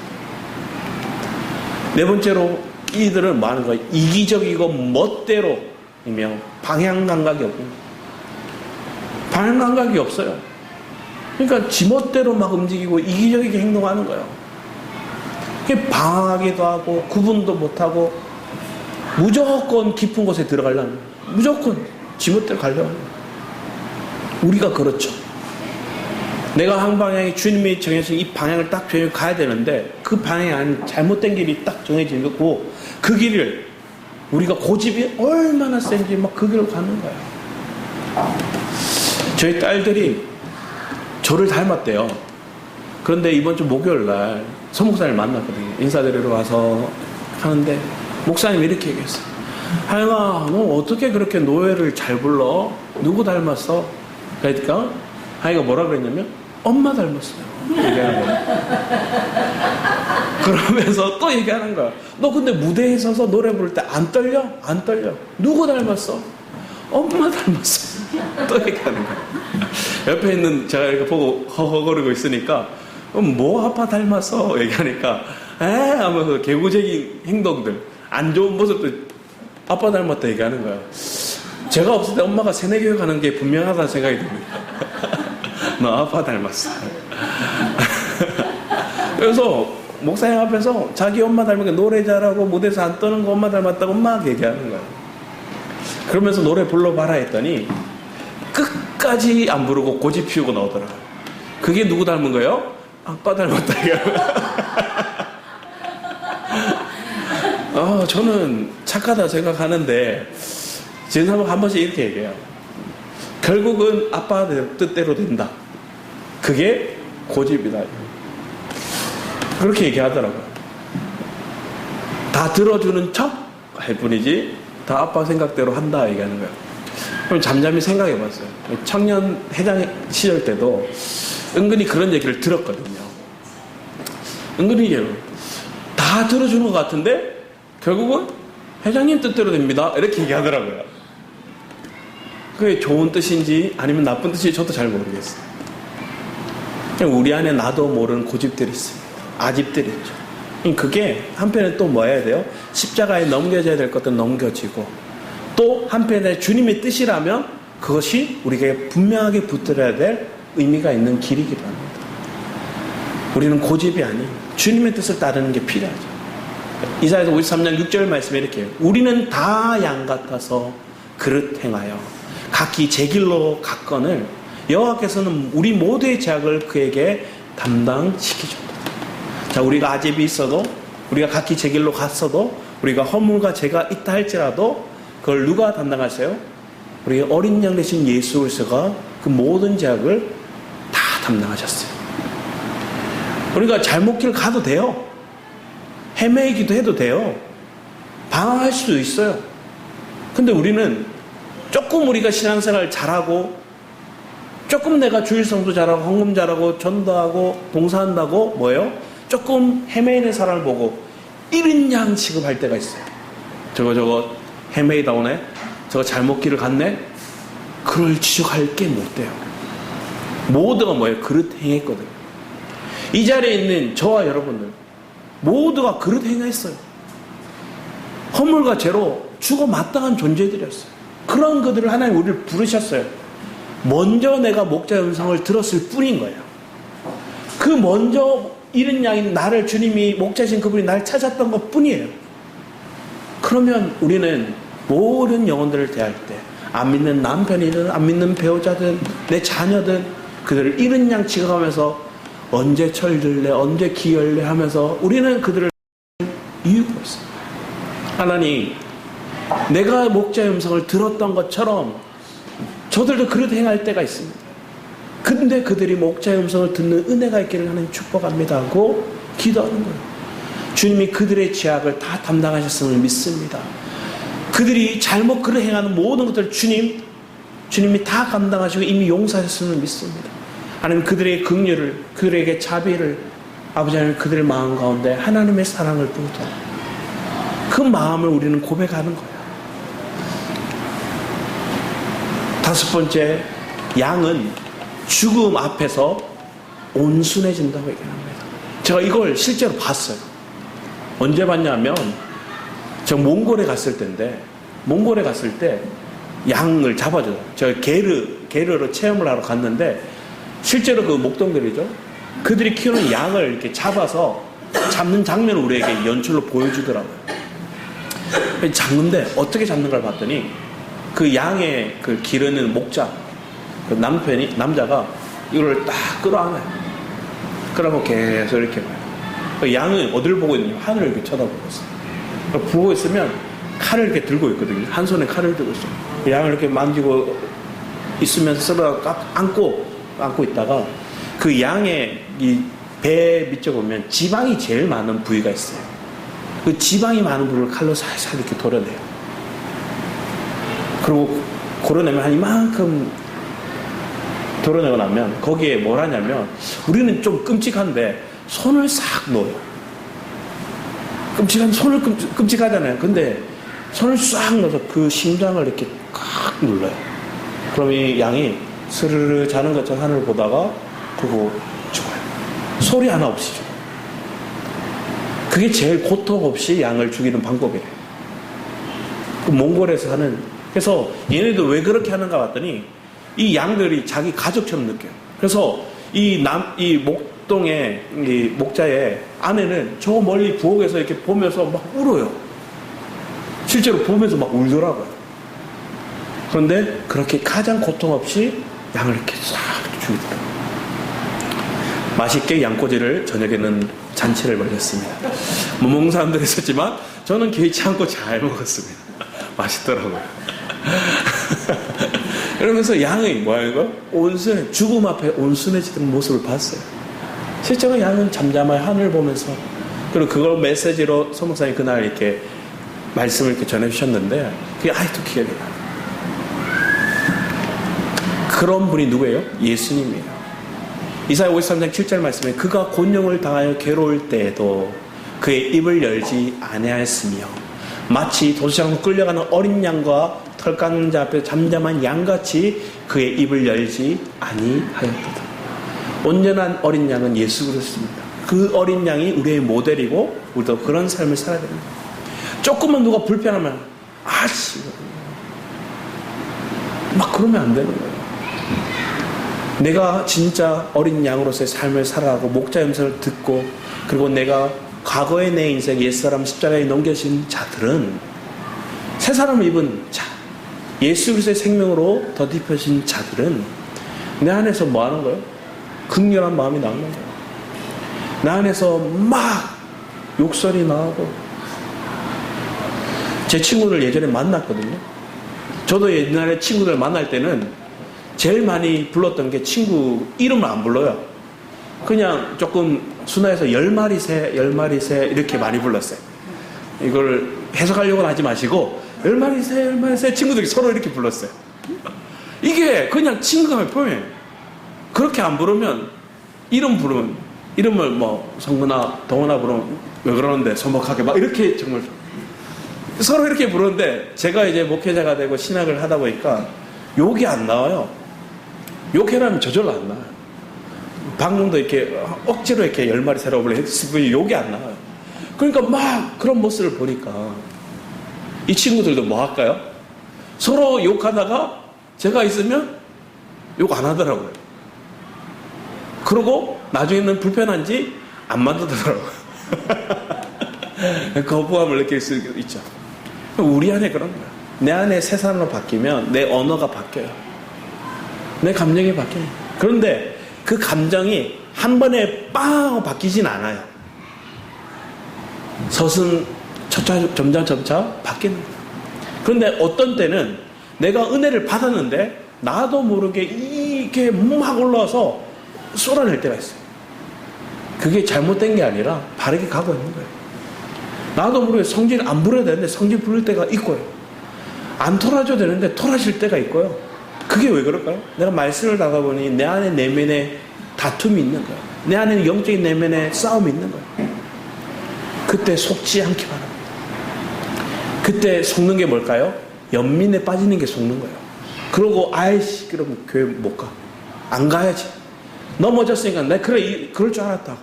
네 번째로 이들은 뭐 하는 거야? 이기적이고 멋대로이며 방향 감각이 없고 방향 감각이 없어요. 그러니까 지멋대로 막 움직이고 이기적이게 행동하는 거예요. 방황하기도 하고 구분도 못하고 무조건 깊은 곳에 들어가려는 거예요. 무조건 지멋대로 가려고 하는 거예요. 우리가 그렇죠. 내가 한 방향이 주님이 정해진 이 방향을 딱 정해 가야 되는데 그 방향이 아닌 잘못된 길이 딱 정해진 거고 그 길을 우리가 고집이 얼마나 센지 막 그 길로 가는 거예요. 저희 딸들이 저를 닮았대요. 그런데 이번 주 목요일 날 서목사님을 만났거든요. 인사드리러 와서 하는데 목사님이 이렇게 얘기했어요. 하영아, 너 어떻게 그렇게 노래를 잘 불러? 누구 닮았어? 그러니까 하영이가 뭐라 그랬냐면 엄마 닮았어요. 얘기하는 거야. 그러면서 또 얘기하는 거야. 너 근데 무대에 서서 노래 부를 때 안 떨려? 안 떨려. 누구 닮았어? 엄마 닮았어. 또 얘기하는 거야. 옆에 있는 제가 이렇게 보고 허허거리고 있으니까 뭐 아빠 닮았어? 얘기하니까 하면서 개구쟁이 행동들 안 좋은 모습들 아빠 닮았다 얘기하는 거야. 제가 없을 때 엄마가 세뇌교육 하는 게 분명하다는 생각이 듭니다. 너 아빠 닮았어. 그래서 목사님 앞에서 자기 엄마 닮은 게 노래 잘하고 무대에서 안 떠는 거 엄마 닮았다고 막 얘기하는 거야. 그러면서 노래 불러봐라 했더니 끝까지 안 부르고 고집 피우고 나오더라고요. 그게 누구 닮은 거예요? 아빠 닮았다. 저는 착하다 생각하는데 제 사람 한 번씩 이렇게 얘기해요. 결국은 아빠 뜻대로 된다. 그게 고집이다. 그렇게 얘기하더라고요. 다 들어주는 척 할 뿐이지 다 아빠 생각대로 한다 얘기하는 거예요. 그럼 잠잠히 생각해봤어요. 청년 회장 시절 때도 은근히 그런 얘기를 들었거든요. 은근히 다 들어주는 것 같은데 결국은 회장님 뜻대로 됩니다 이렇게 얘기하더라고요. 그게 좋은 뜻인지 아니면 나쁜 뜻인지 저도 잘 모르겠어요. 우리 안에 나도 모르는 고집들이 있습니다. 아집들이 있죠. 그게 한편에 또 뭐 해야 돼요? 십자가에 넘겨져야 될 것들은 넘겨지고, 또 한편에 주님의 뜻이라면 그것이 우리에게 분명하게 붙들어야 될 의미가 있는 길이기도 합니다. 우리는 고집이 아닌 주님의 뜻을 따르는 게 필요하죠. 이사야서 53장 6절 말씀에 이렇게 해요. 우리는 다 양 같아서 그릇 행하여 각기 제 길로 갔거늘 여호와께서는 우리 모두의 죄악을 그에게 담당시키셨다. 자, 우리가 아집이 있어도, 우리가 각기 제 길로 갔어도, 우리가 허물과 죄가 있다 할지라도 그걸 누가 담당하세요? 우리 어린 양 되신 예수 그리스도가 그 모든 죄악을 다 담당하셨어요. 우리가 잘못길 가도 돼요. 헤매기도 해도 돼요. 방황할 수도 있어요. 근데 우리는 조금 우리가 신앙생활 잘하고, 조금 내가 주일성도 잘하고 헌금 잘하고 전도하고 봉사한다고 뭐예요? 조금 헤매이는 사람을 보고 이른 양 취급할 때가 있어요. 저거 헤매이다 오네, 저거 잘못 길을 갔네, 그걸 지적할 게 못 돼요. 모두가 뭐예요? 그릇 행했거든요. 이 자리에 있는 저와 여러분들 모두가 그릇 행했어요. 허물과 죄로 죽어 마땅한 존재들이었어요. 그런 그들을 하나님 우리를 부르셨어요. 먼저 내가 목자의 음성을 들었을 뿐인 거예요. 그 먼저 이른 양인 나를 주님이 목자신 그분이 날 찾았던 것 뿐이에요. 그러면 우리는 모든 영혼들을 대할 때, 안 믿는 남편이든 안 믿는 배우자든 내 자녀든 그들을 이른 양 취급하면서 언제 철들래 언제 기열래 하면서 우리는 그들을 이유가 없어요. 하나님, 내가 목자의 음성을 들었던 것처럼 저들도 그릇 행할 때가 있습니다. 근데 그들이 목자의 음성을 듣는 은혜가 있기를 하나님 축복합니다 하고 기도하는 거예요. 주님이 그들의 죄악을 다 담당하셨음을 믿습니다. 그들이 잘못 그릇 행하는 모든 것들을 주님이 다 감당하시고 이미 용서하셨음을 믿습니다. 하나님 그들의 긍휼을, 그들에게 자비를, 아버지 하나님 그들의 마음 가운데 하나님의 사랑을 부어서 그 마음을 우리는 고백하는 거예요. 다섯 번째, 양은 죽음 앞에서 온순해진다고 얘기합니다. 제가 이걸 실제로 봤어요. 언제 봤냐면 제가 몽골에 갔을 때인데, 몽골에 갔을 때 양을 잡아줘요. 제가 게르로 체험을 하러 갔는데 실제로 그 목동들이죠. 그들이 키우는 양을 이렇게 잡아서 잡는 장면을 우리에게 연출로 보여주더라고요. 잡는데 어떻게 잡는가를 봤더니 그 양의 그 기르는 목자, 그 남자가 이걸 딱 끌어안아요. 그러면 계속 이렇게 봐요. 그 양은 어디를 보고 있느냐? 하늘을 이렇게 쳐다보고 있어요. 보고 있으면 칼을 이렇게 들고 있거든요. 한 손에 칼을 들고 있어요. 그 양을 이렇게 만지고 있으면서 서로 안고 있다가 그 양의 이 배 밑에 보면 지방이 제일 많은 부위가 있어요. 그 지방이 많은 부위를 칼로 살살 이렇게 도려내요. 그리고 고려내면 한 이만큼 도려내고 나면 거기에 뭘 하냐면, 우리는 좀 끔찍한데 손을 싹 넣어요. 손을 끔찍하잖아요. 근데 손을 싹 넣어서 그 심장을 이렇게 칵 눌러요. 그럼 이 양이 스르르 자는 것처럼 하늘을 보다가 그러고 죽어요. 소리 하나 없이 죽어요. 그게 제일 고통 없이 양을 죽이는 방법이에요. 그 몽골에서 하는. 그래서 얘네들 왜 그렇게 하는가 봤더니 이 양들이 자기 가족처럼 느껴요. 그래서 이 목동의 이 목자의 아내는 저 멀리 부엌에서 이렇게 보면서 막 울어요. 실제로 보면서 막 울더라고요. 그런데 그렇게 가장 고통 없이 양을 이렇게 싹 죽이더라고요. 맛있게 양꼬지를 저녁에는 잔치를 벌였습니다. 못 먹는 사람들이 있었지만 저는 개의치 않고 잘 먹었습니다. 맛있더라고요. 그러면서 양이 뭐야, 죽음 앞에 온순해지는 모습을 봤어요. 실제로 양은 잠잠하게 하늘을 보면서, 그리고 그걸 메시지로 소목사님이 그날 이렇게 말씀을 이렇게 전해주셨는데 그게 아직도 기억이 나요. 그런 분이 누구예요? 예수님이에요. 이사야 53장 7절 말씀에 그가 곤욕을 당하여 괴로울 때에도 그의 입을 열지 아니하였으며 마치 도시장으로 끌려가는 어린 양과 털 깎는 자 앞에 잠잠한 양같이 그의 입을 열지 아니하였도다. 온전한 어린 양은 예수 그리스도입니다. 그 어린 양이 우리의 모델이고 우리도 그런 삶을 살아야 됩니다. 조금만 누가 불편하면 아씨 막 그러면 안 되는 거예요. 내가 진짜 어린 양으로서의 삶을 살아가고 목자 음성을 듣고 그리고 내가 과거의 내 인생 옛사람 십자가에 넘겨진 자들은 새 사람을 입은 자 예수 그리스도의 생명으로 덧입혀진 자들은 내 안에서 뭐 하는 거예요? 극렬한 마음이 나오는 거예요. 내 안에서 막 욕설이 나오고 제 친구들 예전에 만났거든요. 저도 옛날에 친구들 만날 때는 제일 많이 불렀던 게 친구 이름을 안 불러요. 그냥 조금 순화해서 10마리 새, 10마리 새 이렇게 많이 불렀어요. 이걸 해석하려고는 하지 마시고 10마리 새, 10마리 새 친구들이 서로 이렇게 불렀어요. 이게 그냥 친근함의 표현이에요. 그렇게 안 부르면 이름 부르면 이름을 뭐 성근아, 동원아 부르면 왜 그러는데 소목하게 막 이렇게 정말 서로 이렇게 부르는데 제가 이제 목회자가 되고 신학을 하다 보니까 욕이 안 나와요. 욕해라면 저절로 안 나와요. 방금도 이렇게 억지로 이렇게 10마리 새로 불러 욕이 안 나와요. 그러니까 막 그런 모습을 보니까 이 친구들도 뭐 할까요? 서로 욕하다가 제가 있으면 욕 안 하더라고요. 그러고 나중에는 불편한지 안 만들더라고요. 거부감을 느낄 수 있죠. 우리 안에 그런 거야. 내 안에 새 사람으로 바뀌면 내 언어가 바뀌어요. 내 감정이 바뀌어요. 그런데 그 감정이 한 번에 빵 하고 바뀌진 않아요. 점차 바뀌는 거예요. 그런데 어떤 때는 내가 은혜를 받았는데 나도 모르게 이게 막 올라와서 쏟아낼 때가 있어요. 그게 잘못된 게 아니라 바르게 가고 있는 거예요. 나도 모르게 성질 안 부려야 되는데 성질 부릴 때가 있고요. 안 토라져야 되는데 토라질 때가 있고요. 그게 왜 그럴까요? 내가 말씀을 나가보니 내 안에 내면에 다툼이 있는 거예요. 내 안에 영적인 내면에 싸움이 있는 거예요. 그때 속지 않기 바랍니다. 그때 속는 게 뭘까요? 연민에 빠지는 게 속는 거예요. 그러고 아이씨 그러면 교회 못 가. 안 가야지. 넘어졌으니까 내가 그럴 줄 알았다.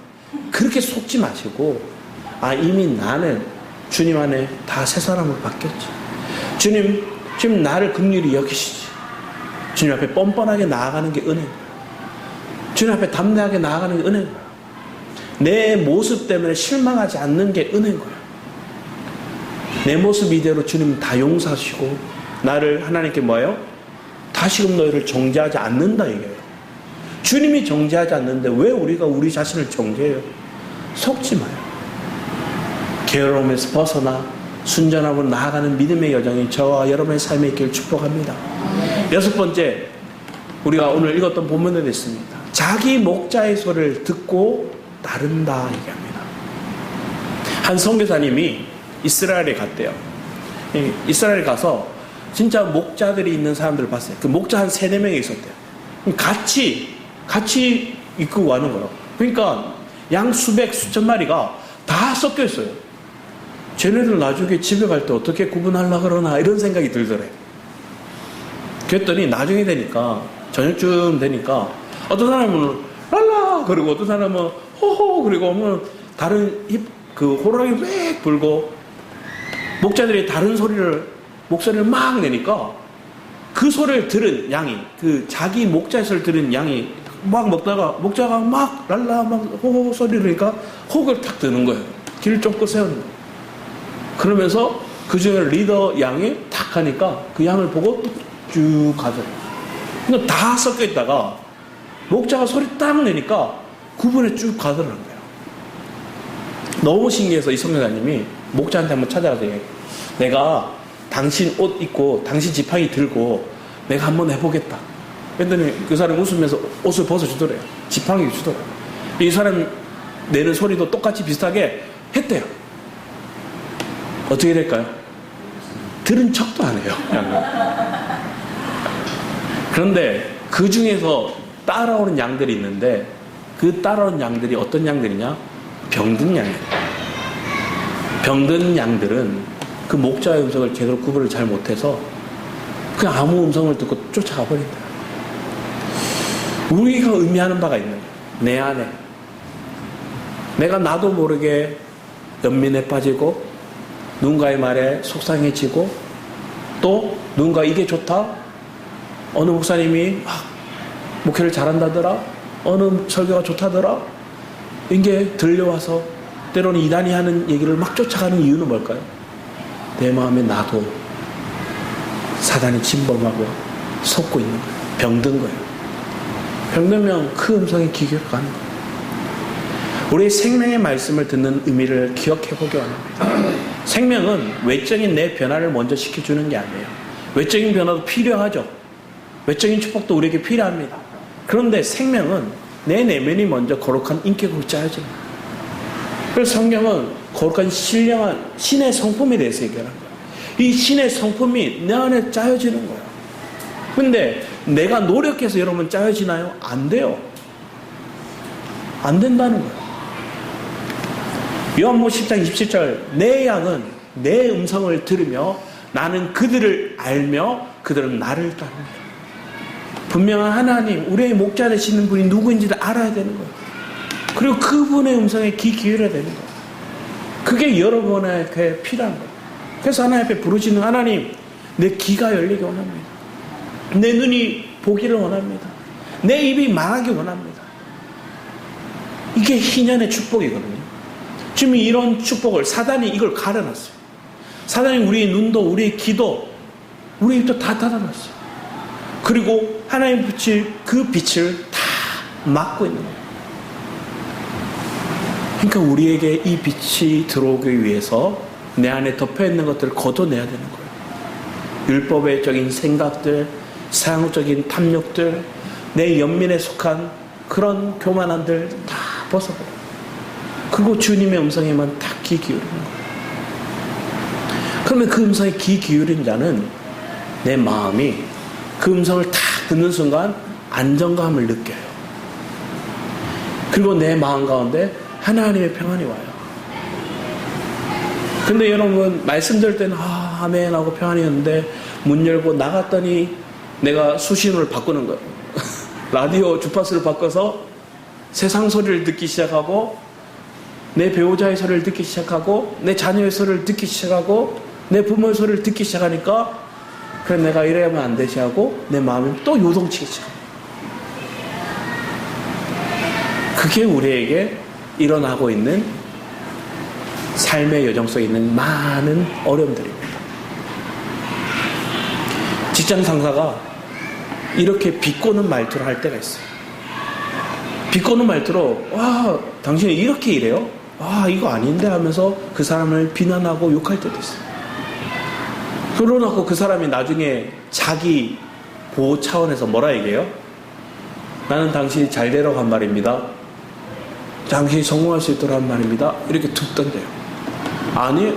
그렇게 속지 마시고 이미 나는 주님 안에 다 새 사람으로 바뀌었지. 주님 지금 나를 긍휼히 여기시지. 주님 앞에 뻔뻔하게 나아가는 게 은혜인 거예요. 주님 앞에 담대하게 나아가는 게 은혜인 거예요. 내 모습 때문에 실망하지 않는 게 은혜인 거예요. 내 모습 이대로 주님 다 용서하시고 나를 하나님께 뭐예요? 다시금 너희를 정죄하지 않는다 이거예요. 주님이 정죄하지 않는데 왜 우리가 우리 자신을 정죄해요? 속지 마요. 게으름에서 벗어나 순전함으로 나아가는 믿음의 여정이 저와 여러분의 삶에 있기를 축복합니다. 6번째, 우리가 오늘 읽었던 본문에 있습니다. 자기 목자의 소리를 듣고 따른다 얘기합니다. 한 선교사님이 이스라엘에 갔대요. 이스라엘 가서 진짜 목자들이 있는 사람들을 봤어요. 그 목자 한 3-4명이 있었대요. 같이 이끌고 가는 거예요. 그러니까 양 수백 수천 마리가 다 섞여 있어요. 쟤네들 나중에 집에 갈 때 어떻게 구분하려고 그러나 이런 생각이 들더래. 그랬더니 나중에 되니까 저녁쯤 되니까 어떤 사람은 랄라 그리고 어떤 사람은 호호 그리고 뭐 다른 그 호랑이 빽 불고 목자들이 다른 목소리를 막 내니까 그 소리를 들은 양이 그 자기 목자의 소리를 들은 양이 막 먹다가 목자가 막 랄라 막 호호 소리를 하니까 호흡을 탁 드는 거예요. 길을 좀 세우는 거예요. 그러면서 그 중에 리더 양이 탁 하니까 그 양을 보고 쭉 가더래요. 그러니까 다 섞여 있다가 목자가 소리 딱 내니까 구분에 쭉 가더라는 거예요. 너무 신기해서 이 선교사님이 목자한테 한번 찾아가서 내가 당신 옷 입고 당신 지팡이 들고 내가 한번 해보겠다. 그랬더니 그 사람이 웃으면서 옷을 벗어주더래요. 지팡이 주더래요. 이 사람 내는 소리도 똑같이 비슷하게 했대요. 어떻게 될까요? 들은 척도 안 해요. 그런데 그 중에서 따라오는 양들이 있는데 그 따라온 양들이 어떤 양들이냐? 병든 양이에요. 병든 양들은 그 목자의 음성을 제대로 구분을 잘 못해서 그냥 아무 음성을 듣고 쫓아가 버린다. 우리가 의미하는 바가 있는 거예요. 내 안에 내가 나도 모르게 연민에 빠지고 누군가의 말에 속상해지고 또 누군가 이게 좋다? 어느 목사님이 목회를 잘한다더라? 어느 설교가 좋다더라? 이게 들려와서 때로는 이단이 하는 얘기를 막 쫓아가는 이유는 뭘까요? 내 마음에 나도 사단이 침범하고 속고 있는 거예요. 병든 거예요. 병들면 그 음성에 귀 기울여 가는 거예요. 우리의 생명의 말씀을 듣는 의미를 기억해 보기 원합니다. 생명은 외적인 내 변화를 먼저 시켜주는 게 아니에요. 외적인 변화도 필요하죠. 외적인 축복도 우리에게 필요합니다. 그런데 생명은 내 내면이 먼저 거룩한 인격으로 짜여지는 거예요. 그래서 성경은 거룩한 신령한 신의 성품에 대해서 얘기하는 거예요. 이 신의 성품이 내 안에 짜여지는 거예요. 근데 내가 노력해서 여러분 짜여지나요? 안 돼요. 안 된다는 거예요. 요한복음 10장 27절 내 양은 내 음성을 들으며 나는 그들을 알며 그들은 나를 따릅니다. 분명한 하나님, 우리의 목자 되시는 분이 누구인지를 알아야 되는 거예요. 그리고 그분의 음성에 귀 기울여야 되는 거예요. 그게 여러분에게 필요한 거예요. 그래서 하나님 앞에 부르시는 하나님, 내 귀가 열리기 원합니다. 내 눈이 보기를 원합니다. 내 입이 말하기 원합니다. 이게 희년의 축복이거든요. 지금 이런 축복을 사단이 이걸 가려놨어요. 사단이 우리의 눈도 우리의 귀도 우리 입도 다 닫아놨어요. 그리고 하나님 붙일 그 빛을 다 막고 있는 거예요. 그러니까 우리에게 이 빛이 들어오기 위해서 내 안에 덮여있는 것들을 걷어내야 되는 거예요. 율법적인 생각들, 사형적인 탐욕들, 내 연민에 속한 그런 교만함들 다 벗어버려요. 그리고 주님의 음성에만 딱 귀 기울이는 거예요. 그러면 그 음성에 귀 기울인 자는 내 마음이 그 음성을 딱 듣는 순간 안정감을 느껴요. 그리고 내 마음 가운데 하나님의 평안이 와요. 근데 여러분 말씀 들을 때는 아멘 하고 평안이었는데 문 열고 나갔더니 내가 수신호를 바꾸는 거예요. 라디오 주파수를 바꿔서 세상 소리를 듣기 시작하고 내 배우자의 소리를 듣기 시작하고 내 자녀의 소리를 듣기 시작하고 내 부모의 소리를 듣기 시작하니까 그래 내가 이래야만 안 되지 하고 내 마음이 또 요동치기 시작합니다. 그게 우리에게 일어나고 있는 삶의 여정 속에 있는 많은 어려움들입니다. 직장 상사가 이렇게 비꼬는 말투를 할 때가 있어요. 비꼬는 말투로 와 당신이 이렇게 일해요? 와 이거 아닌데 하면서 그 사람을 비난하고 욕할 때도 있어요. 그러놓고 그 사람이 나중에 자기 보호 차원에서 뭐라 얘기해요? 나는 당신이 잘 되라고 한 말입니다. 당신이 성공할 수 있도록 한 말입니다. 이렇게 툭 던져요. 아니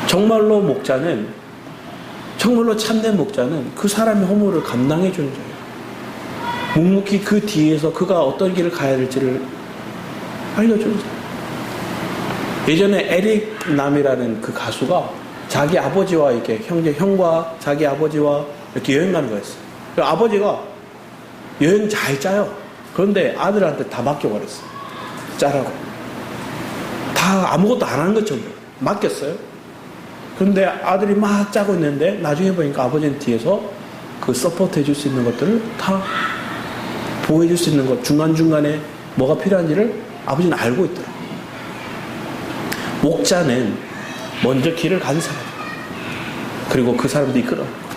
정말로 참된 목자는 그 사람의 허물을 감당해 주는 자예요. 묵묵히 그 뒤에서 그가 어떤 길을 가야 될지를 알려주는 자예요. 예전에 에릭 남이라는 그 가수가 자기 아버지와 이렇게 형과 자기 아버지와 이렇게 여행 가는 거였어요. 아버지가 여행 잘 짜요. 그런데 아들한테 다 맡겨버렸어요. 짜라고. 다 아무것도 안 하는 것처럼 맡겼어요. 그런데 아들이 막 짜고 있는데 나중에 보니까 아버지는 뒤에서 그 서포트 해줄 수 있는 것들을 다 보호해줄 수 있는 것, 중간중간에 뭐가 필요한지를 아버지는 알고 있더라고요. 목자는 먼저 길을 간 사람, 그리고 그 사람도 이끌어가는 거예요.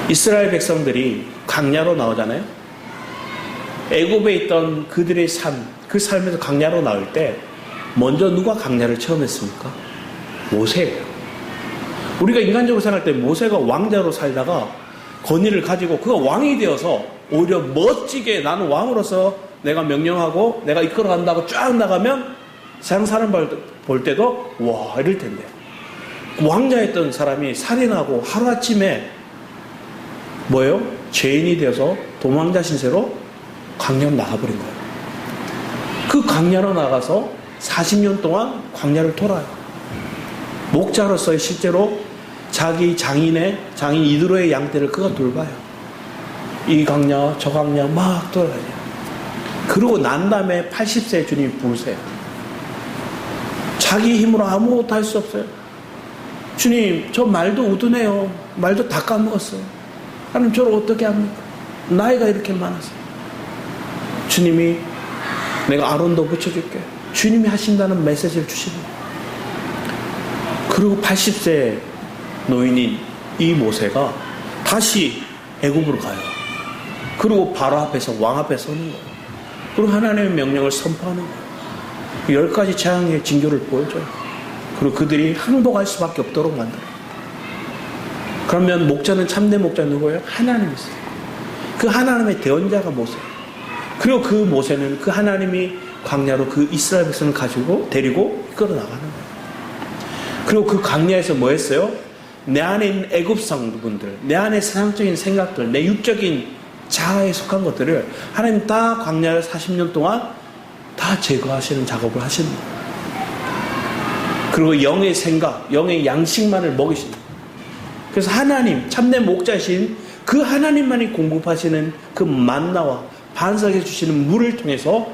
이스라엘 백성들이 광야로 나오잖아요. 애굽에 있던 그들의 삶, 그 삶에서 광야로 나올 때 먼저 누가 광야를 처음 했습니까? 모세예요. 우리가 인간적으로 생각할 때 모세가 왕자로 살다가 권위를 가지고 그가 왕이 되어서 오히려 멋지게 나는 왕으로서 내가 명령하고 내가 이끌어간다고 쫙 나가면 세상 사람 볼 때도 와 이럴 텐데 왕자였던 사람이 살인하고 하루아침에 뭐예요? 죄인이 되어서 도망자 신세로 광야로 나가버린 거예요. 그 광야로 나가서 40년 동안 광야를 돌아요. 목자로서 실제로 자기 장인 이드로의 양떼를 그가 돌봐요. 이 광야 저 광야 막 돌아다녀요. 그러고 난 다음에 80세에 주님이 부르세요. 자기 힘으로 아무것도 할 수 없어요. 주님, 저 말도 우둔해요. 말도 다 까먹었어요. 하나님, 저를 어떻게 합니까? 나이가 이렇게 많아서. 주님이 내가 아론도 붙여줄게. 주님이 하신다는 메시지를 주십니다. 그리고 80세 노인인 이 모세가 다시 애굽으로 가요. 그리고 바로 앞에서 왕 앞에 서는 거예요. 그리고 하나님의 명령을 선포하는 거예요. 10가지 재앙의 징조를 보여줘요. 그리고 그들이 항복할 수밖에 없도록 만들어요. 그러면 목자는 참된 목자 누구예요? 하나님이세요. 그 하나님의 대언자가 모세예요. 그리고 그 모세는 그 하나님이 광야로 그 이스라엘 백성을 가지고 데리고 이끌어 나가는 거예요. 그리고 그 광야에서 뭐 했어요? 내 안에 있는 애굽 성도분들, 내 안에 세상적인 생각들, 내 육적인 자아에 속한 것들을 하나님 다 광야를 40년 동안 다 제거하시는 작업을 하시는 거예요. 그리고 영의 생각, 영의 양식만을 먹이시는 거예요. 그래서 하나님, 참된 목자신 그 하나님만이 공급하시는 그 만나와 반석해 주시는 물을 통해서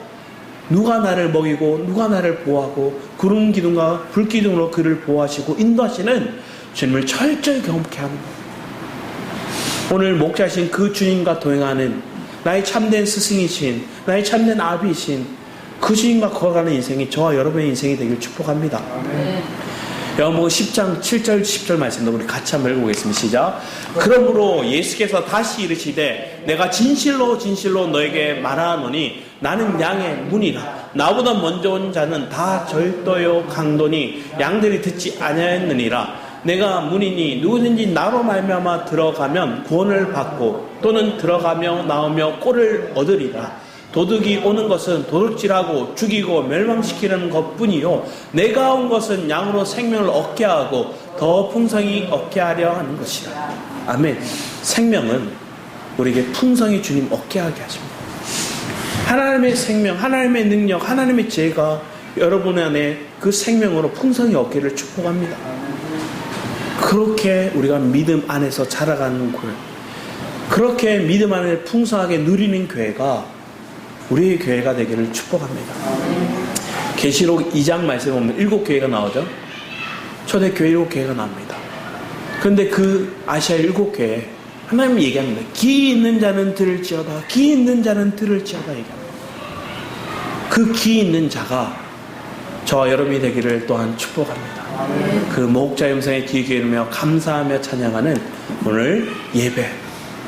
누가 나를 먹이고 누가 나를 보호하고 구름 기둥과 불 기둥으로 그를 보호하시고 인도하시는 주님을 철저히 경험케 하는 거예요. 오늘 목자신 그 주님과 동행하는 나의 참된 스승이신 나의 참된 아비이신 그 주님과 걸어가는 인생이 저와 여러분의 인생이 되길 축복합니다. 요한복음 10장 7절 10절 말씀도 우리 같이 한번 읽어보겠습니다. 시작. 그러므로 예수께서 다시 이르시되 내가 진실로 진실로 너에게 말하노니 나는 양의 문이라. 나보다 먼저 온 자는 다 절도요 강도니 양들이 듣지 아니하였느니라. 내가 문이니 누구든지 나로 말미암아 들어가면 구원을 받고 또는 들어가며 나오며 꼴을 얻으리라. 도둑이 오는 것은 도둑질하고 죽이고 멸망시키는 것뿐이요 내가 온 것은 양으로 생명을 얻게 하고 더 풍성히 얻게 하려 하는 것이라. 아멘. 생명은 우리에게 풍성히 주님 얻게 하게 하십니다. 하나님의 생명, 하나님의 능력, 하나님의 지혜가 여러분 안에 그 생명으로 풍성히 얻기를 축복합니다. 그렇게 우리가 믿음 안에서 자라가는 교회, 그렇게 믿음 안에 풍성하게 누리는 교회가 우리의 교회가 되기를 축복합니다. 계시록 2장 말씀에 보면 7교회가 나오죠. 초대교회 7교회가 나옵니다. 그런데 그 아시아 7교회 하나님이 얘기합니다. 기 있는 자는 들을지어다. 기 있는 자는 들을지어다 얘기합니다. 그 기 있는 자가 저와 여러분이 되기를 또한 축복합니다. 그 목자의 음성에 귀 기울이며 감사하며 찬양하는 오늘 예배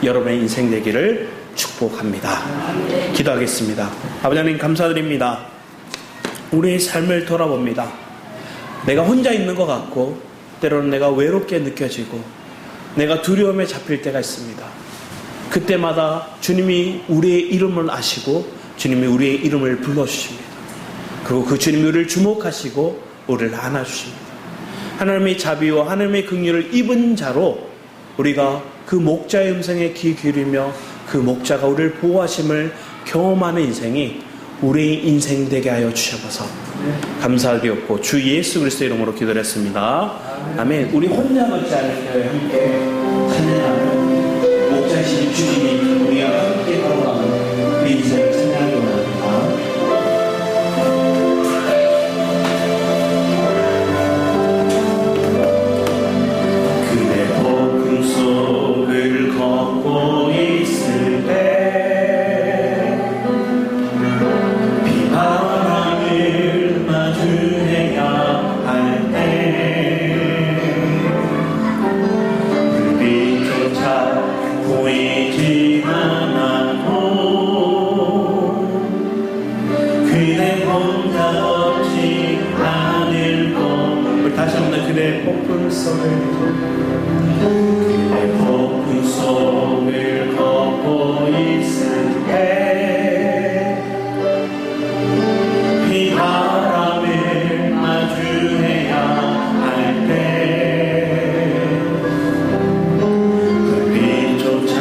여러분의 인생 되기를 축복합니다. 기도하겠습니다. 아버지 하나님 감사드립니다. 우리의 삶을 돌아봅니다. 내가 혼자 있는 것 같고 때로는 내가 외롭게 느껴지고 내가 두려움에 잡힐 때가 있습니다. 그때마다 주님이 우리의 이름을 아시고 주님이 우리의 이름을 불러주십니다. 그리고 그 주님이 우리를 주목하시고 우리를 안아주십니다. 하나님의 자비와 하나님의 긍휼을 입은 자로 우리가 그 목자의 음성에 귀 기울이며 그 목자가 우리를 보호하심을 경험하는 인생이 우리의 인생 되게 하여 주셔서 감사드렸고 주 예수 그리스도의 이름으로 기도했습니다. 아멘. 우리 혼자 걷지 않을 함께 찬양하는 목자이신 주님이 우리와 함께 걸어가는 우리 인생을 찬양하기 원합니다. 그대 폭풍 속을 걷고 있을 때 비바람을 마주해야 할 때 불빛조차 보이지 않아도 그대 혼자 걷지 않을 것. 우리 다시 한번 그대 폭풍 속을 걷고 있을 때 비바람을 마주해야 할 때 불빛조차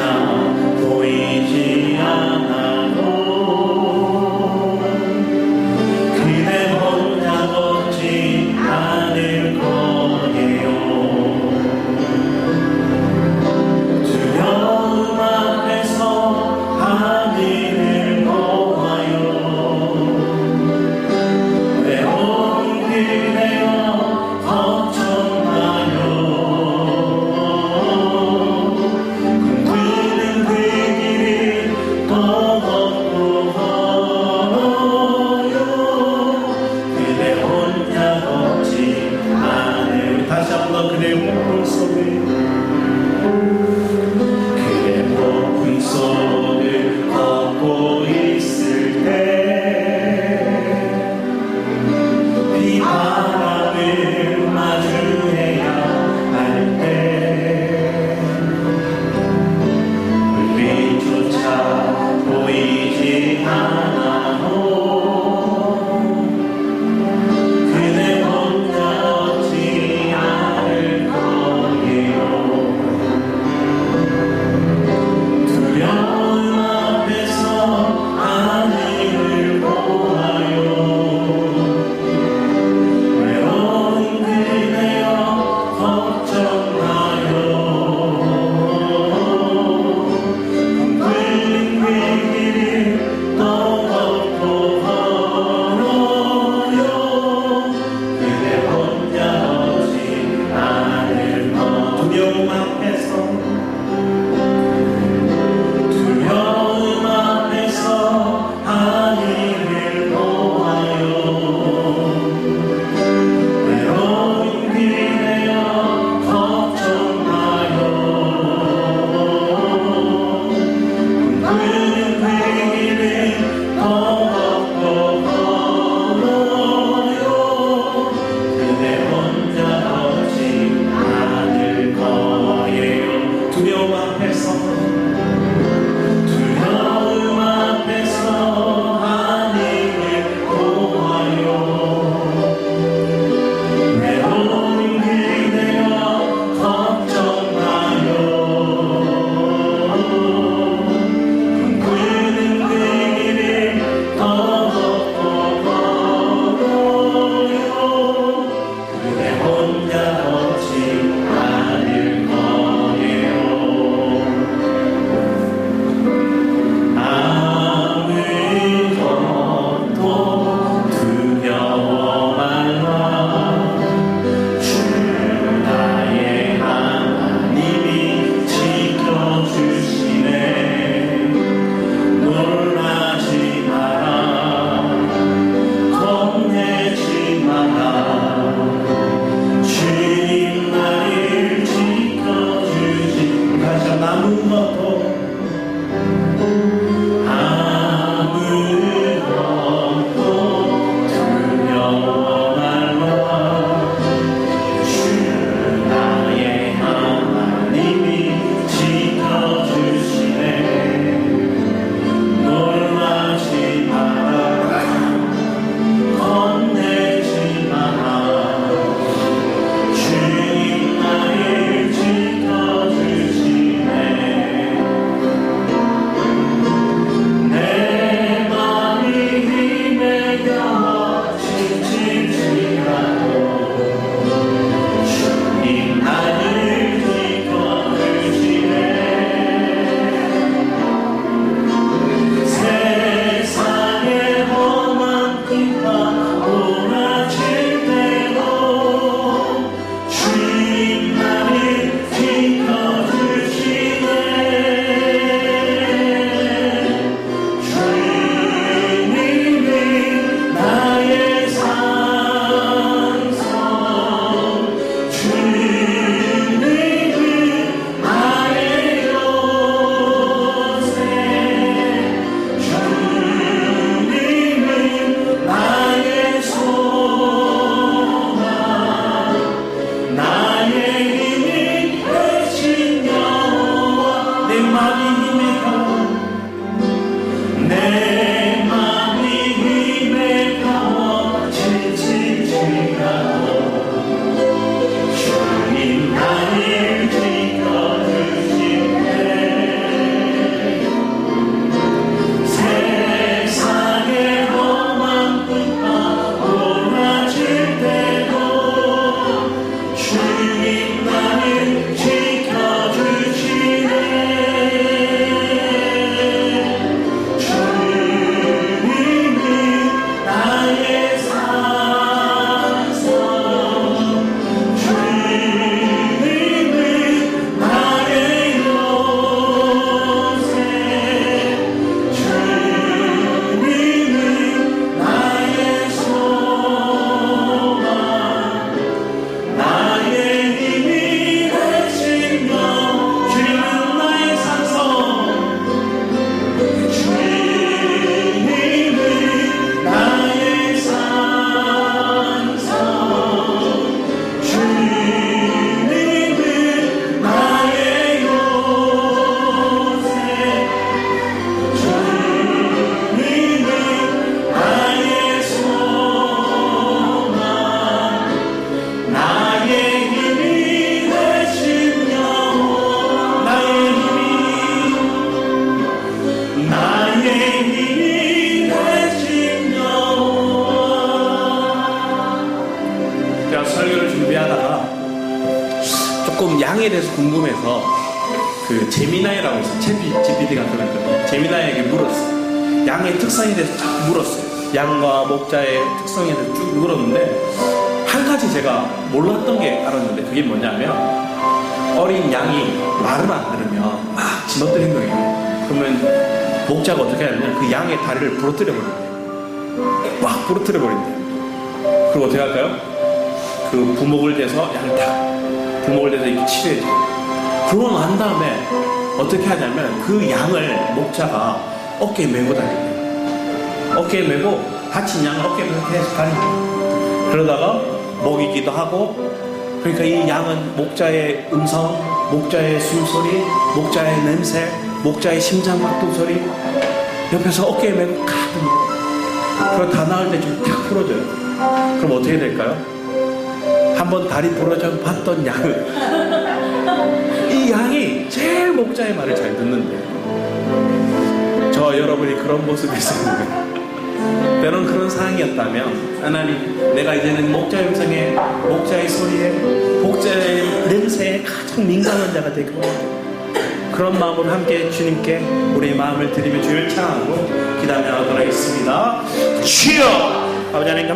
조금 양에 대해서 궁금해서 그 제미나이라고 있어요. GPT가 그랬거든요. 제미나이에게 물었어요. 양의 특성에 대해서 쫙 물었어요. 양과 목자의 특성에 대해서 쭉 물었는데 한 가지 제가 몰랐던 게 알았는데 그게 뭐냐면 어린 양이 말을 안 들으면 막 짖어뜨린 행동이에요. 그러면 목자가 어떻게 하냐면 그 양의 다리를 부러뜨려 버린대요. 막 부러뜨려 버린대요. 그리고 어떻게 할까요? 그 부목을 대서 양을 탁 부목을 대서 이렇게 치료해줘요. 그러고 난 다음에 어떻게 하냐면 그 양을 목자가 어깨에 메고 다닌대요. 어깨에 메고 다친 양을 어깨에 메고 계속 다닌대요. 그러다가 먹이기도 하고 그러니까 이 양은 목자의 음성, 목자의 숨소리, 목자의 냄새, 목자의 심장박동 소리 옆에서 어깨에 메고 가끔 그리고 다 나을 때 좀 탁 풀어줘요. 그럼 어떻게 될까요? 한번 다리 부러져 봤던 양은 이 양이 제일 목자의 말을 잘 듣는데 저 여러분이 그런 모습이 있었는데 때론 그런 상황이었다면 하나님 내가 이제는 목자의 음성에 목자의 소리에 목자의 냄새에 가장 민감한 자가 되고 그런 마음으로 함께 주님께 우리의 마음을 드리며 주를 찬양하고 기도하며 하도록 하겠습니다. 주여 아버지 하나님 감사합니다.